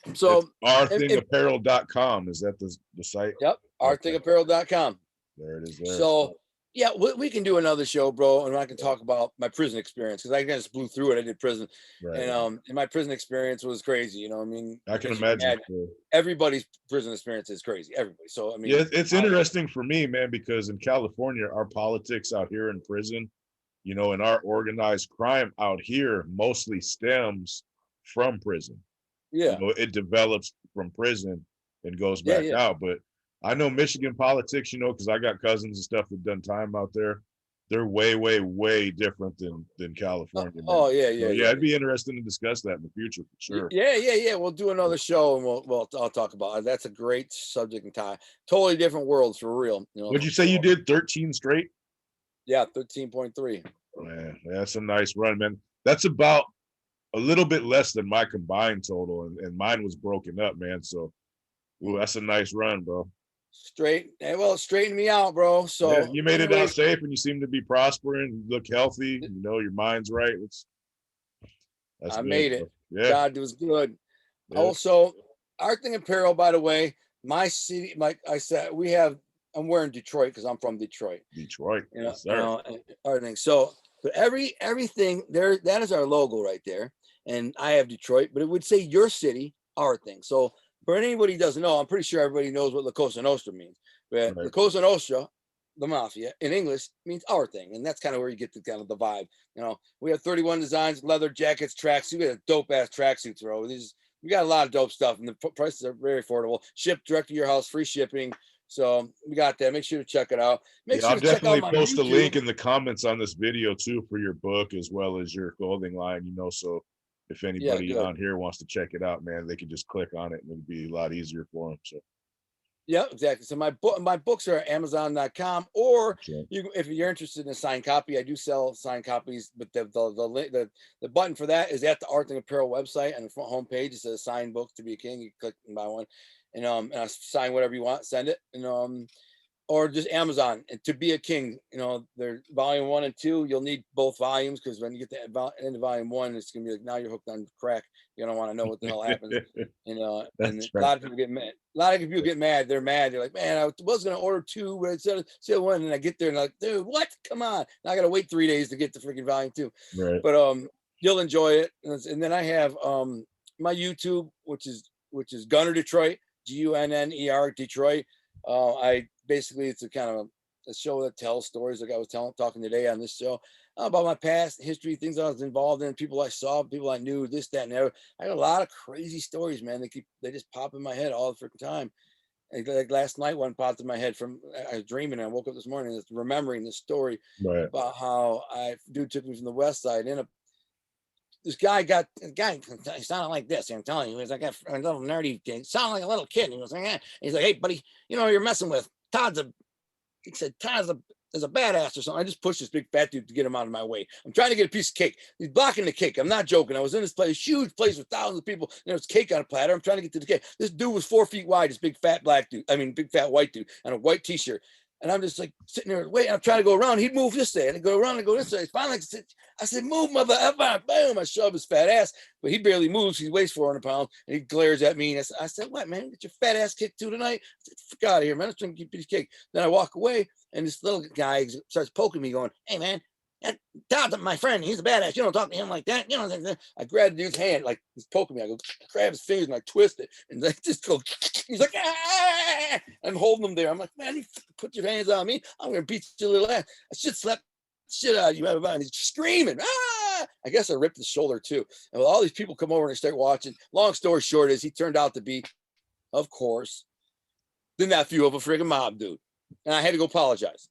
It's So, and ourthingapparel.com. Is that the site? yep, Okay, artthingapparel.com. there it is there. So, yeah, we can do another show, bro, and I can talk about my prison experience because I just blew through it. I did prison, Right, and my prison experience was crazy. You know, I mean, I can as you can imagine. imagine, everybody's prison experience is crazy. Everybody. So, I mean, Yeah, it's interesting for me, man, because in California, our politics out here in prison, and our organized crime out here mostly stems from prison. yeah, It develops from prison and goes yeah, back yeah. out. But I know Michigan politics, because I got cousins and stuff that done time out there. They're way, way, way different than California, man. Oh, yeah, So yeah, yeah, yeah. it'd be interesting to discuss that in the future for sure. Yeah, yeah, yeah. We'll do another show and I'll talk about it. That's a great subject and time. Totally different worlds for real. Would you say you So did 13 straight? yeah, 13.3. Man, that's a nice run, man. That's about a little bit less than my combined total, and mine was broken up, man. So, ooh, that's a nice run, bro. Well, it straightened me out, bro. Yeah, So you made it out anyways, safe, and you seem to be prospering. You look healthy. Your mind's right. That's I good, made it. bro. Yeah, God was good. yeah. Also, Art Thing Apparel, by the way, my city, like I said, I'm wearing Detroit because I'm from Detroit. Detroit, You know, yes, sir. and everything. So, but everything there, that is our logo right there. And I have Detroit, but it would say your city, our thing. So for anybody who doesn't know, I'm pretty sure everybody knows what La Cosa Nostra means. But La Right. Cosa Nostra, the mafia in English means our thing, and that's kind of where you get the kind of the vibe. We have 31 designs, leather jackets, tracksuits. We got a dope ass tracksuits, bro. We got a lot of dope stuff, and the prices are very affordable. Shipped direct to your house, free shipping. So we got that. Make sure to check it out. Make Yeah, sure I'll to check out definitely my post a YouTube. link in the comments on this video too for your book as well as your clothing line. So if Yeah, anybody good. on here wants to check it out, man, they can just click on it and it'll be a lot easier for them. So, Yeah, exactly. So my books are at Amazon.com, or okay. if you're interested in a signed copy, I do sell signed copies, but the button for that is at the Art and Apparel website on the front homepage. It says "Signed book to be a king." You click and buy one, and I sign whatever you want, send it, or just Amazon and to be a king. They're volume 1 and 2. You'll need both volumes because when you get to end of volume 1, it's gonna be like now you're hooked on crack. You don't want to know what the hell happens. And a That's right. lot of people get mad. A lot of people get mad. They're mad. They're like, man, I was gonna order 2, but instead of 1, and I get there and like, dude, what? Come on! Now I gotta wait 3 days to get the freaking volume 2. Right. But you'll enjoy it. And then I have my YouTube, which is Gunnerdetroit, Gunner Detroit. I basically it's a kind of a show that tells stories like I was talking today on this show about my past history, things I was involved in, people I saw, people I knew, this, that, and the other. I got a lot of crazy stories, man. They just pop in my head all the freaking time. Like last night, one popped in my head from I was dreaming. And I woke up this morning remembering this story Right. about how dude took me from the west side in this guy he sounded like this. I'm telling you, he's like a little nerdy kid. Sounded like a little kid. He was like, he's like, hey, buddy, you're messing with he said, Todd's is a badass or something. I just pushed this big fat dude to get him out of my way. I'm trying to get a piece of cake. He's blocking the cake. I'm not joking. I was in this place, huge place with thousands of people. And there's cake on a platter. I'm trying to get to the cake. This dude was 4 feet wide, this big fat black dude. I mean, big fat white dude on a white t-shirt. And I'm just like sitting there waiting. I'm trying to go around. He'd move this way and I'd go around and go this way. Finally, I said, move, mother effer. Boom. I shove his fat ass, but he barely moves. He weighs 400 pounds and he glares at me. And I said, what, man? Get your fat ass kicked too tonight? I said, fuck out of here, man. I'm trying to keep this cake. Then I walk away and this little guy starts poking me, going, hey, man, Todd's my friend. He's a badass. You don't talk to him like that. I grabbed the dude's hand, like he's poking me. I go, grab his fingers and I twist it. And I just go, he's like, ah! I'm holding him there. I'm like, man, you put your hands on me. I'm going to beat your little ass. I should slap shit out of you. And he's screaming, ah! I guess I ripped his shoulder too. And all these people come over and they start watching. Long story short is he turned out to be, of course, the nephew of a friggin' mob dude. And I had to go apologize.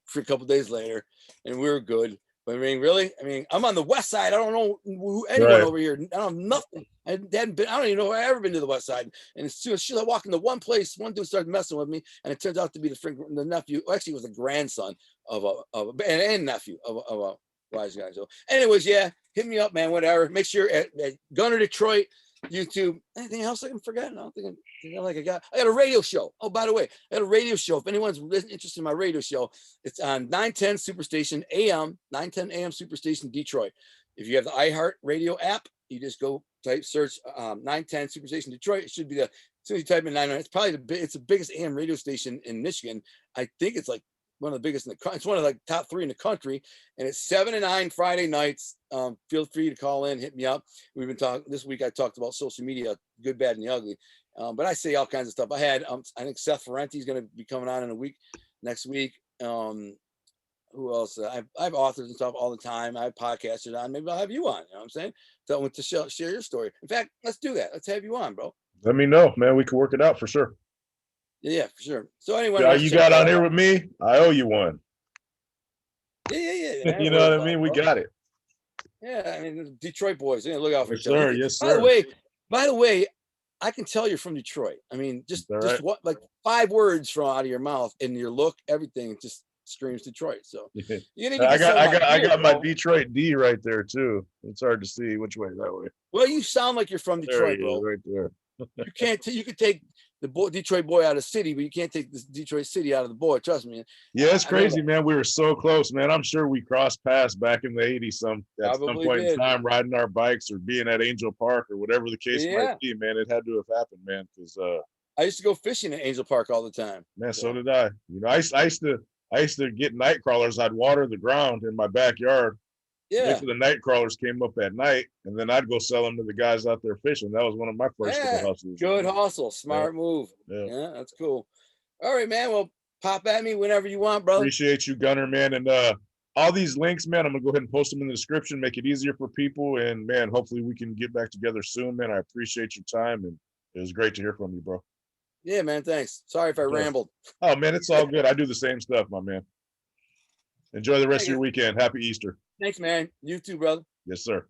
For a couple days later, and we were good. But I mean, really, I'm on the west side. I don't know who anyone over here. I don't have nothing. I don't even know if I've ever been to the west side. And as soon as I walk into one place, one dude started messing with me, and it turns out to be the nephew. Actually, it was the grandson of a nephew of a wise guy. So, anyways, yeah, hit me up, man. Whatever. Make sure at Gunner Detroit. YouTube. Anything else I can forget? No, I got a radio show. Oh, by the way, I got a radio show. If anyone's interested in my radio show, it's on 910 Superstation AM, 910 AM Superstation Detroit. If you have the iHeart Radio app, you just go search 910 Superstation Detroit. It should be as soon as you type in 910, it's probably it's the biggest AM radio station in Michigan. I think it's like one of the biggest in the country. It's one of the top 3 in the country, and it's 7 to 9 Friday nights. Feel free to call in, hit me up. We've been talking this week. I talked about social media, good, bad, and the ugly. But I say all kinds of stuff. I had, I think Seth Ferrenti is going to be coming on in a week, next week. Who else? I have authors and stuff all the time. I have podcasters on. Maybe I'll have you on. You know what I'm saying? To share your story. In fact, let's do that. Let's have you on, bro. Let me know, man. We can work it out for sure. Yeah, for sure. So anyway, yeah, you got on here with me. I owe you one. Yeah. You know what I mean? We got it. Yeah, I mean, Detroit boys. Look out for each other. Yes, sir. By the way, I can tell you're from Detroit. I mean, just what, like 5 words from out of your mouth and your look, everything just screams Detroit. So I got my Detroit D right there too. It's hard to see which way that way. Well, you sound like you're from Detroit, bro. Right there. You could take the Detroit boy out of the city, but you can't take this Detroit city out of the boy. Trust me. Yeah, it's crazy, man. We were so close, man. I'm sure we crossed paths back in the 80s at some point in time, riding our bikes or being at Angel Park or whatever the case might be, man. It had to have happened, man. Because I used to go fishing at Angel Park all the time. Man, so did I. You know, I used to get night crawlers. I'd water the ground in my backyard. Yeah. Most of the night crawlers came up at night, and then I'd go sell them to the guys out there fishing. That was one of my first hustles. Good hustle. Smart move. Yeah, that's cool. All right, man. Well, pop at me whenever you want, brother. Appreciate you, Gunner, man. And all these links, man, I'm going to go ahead and post them in the description, make it easier for people. And, man, hopefully we can get back together soon, man. I appreciate your time, and it was great to hear from you, bro. Yeah, man. Thanks. Sorry if I rambled. Oh, man, it's all good. I do the same stuff, my man. Enjoy the rest of your weekend. Happy Easter. Thanks, man. You too, brother. Yes, sir.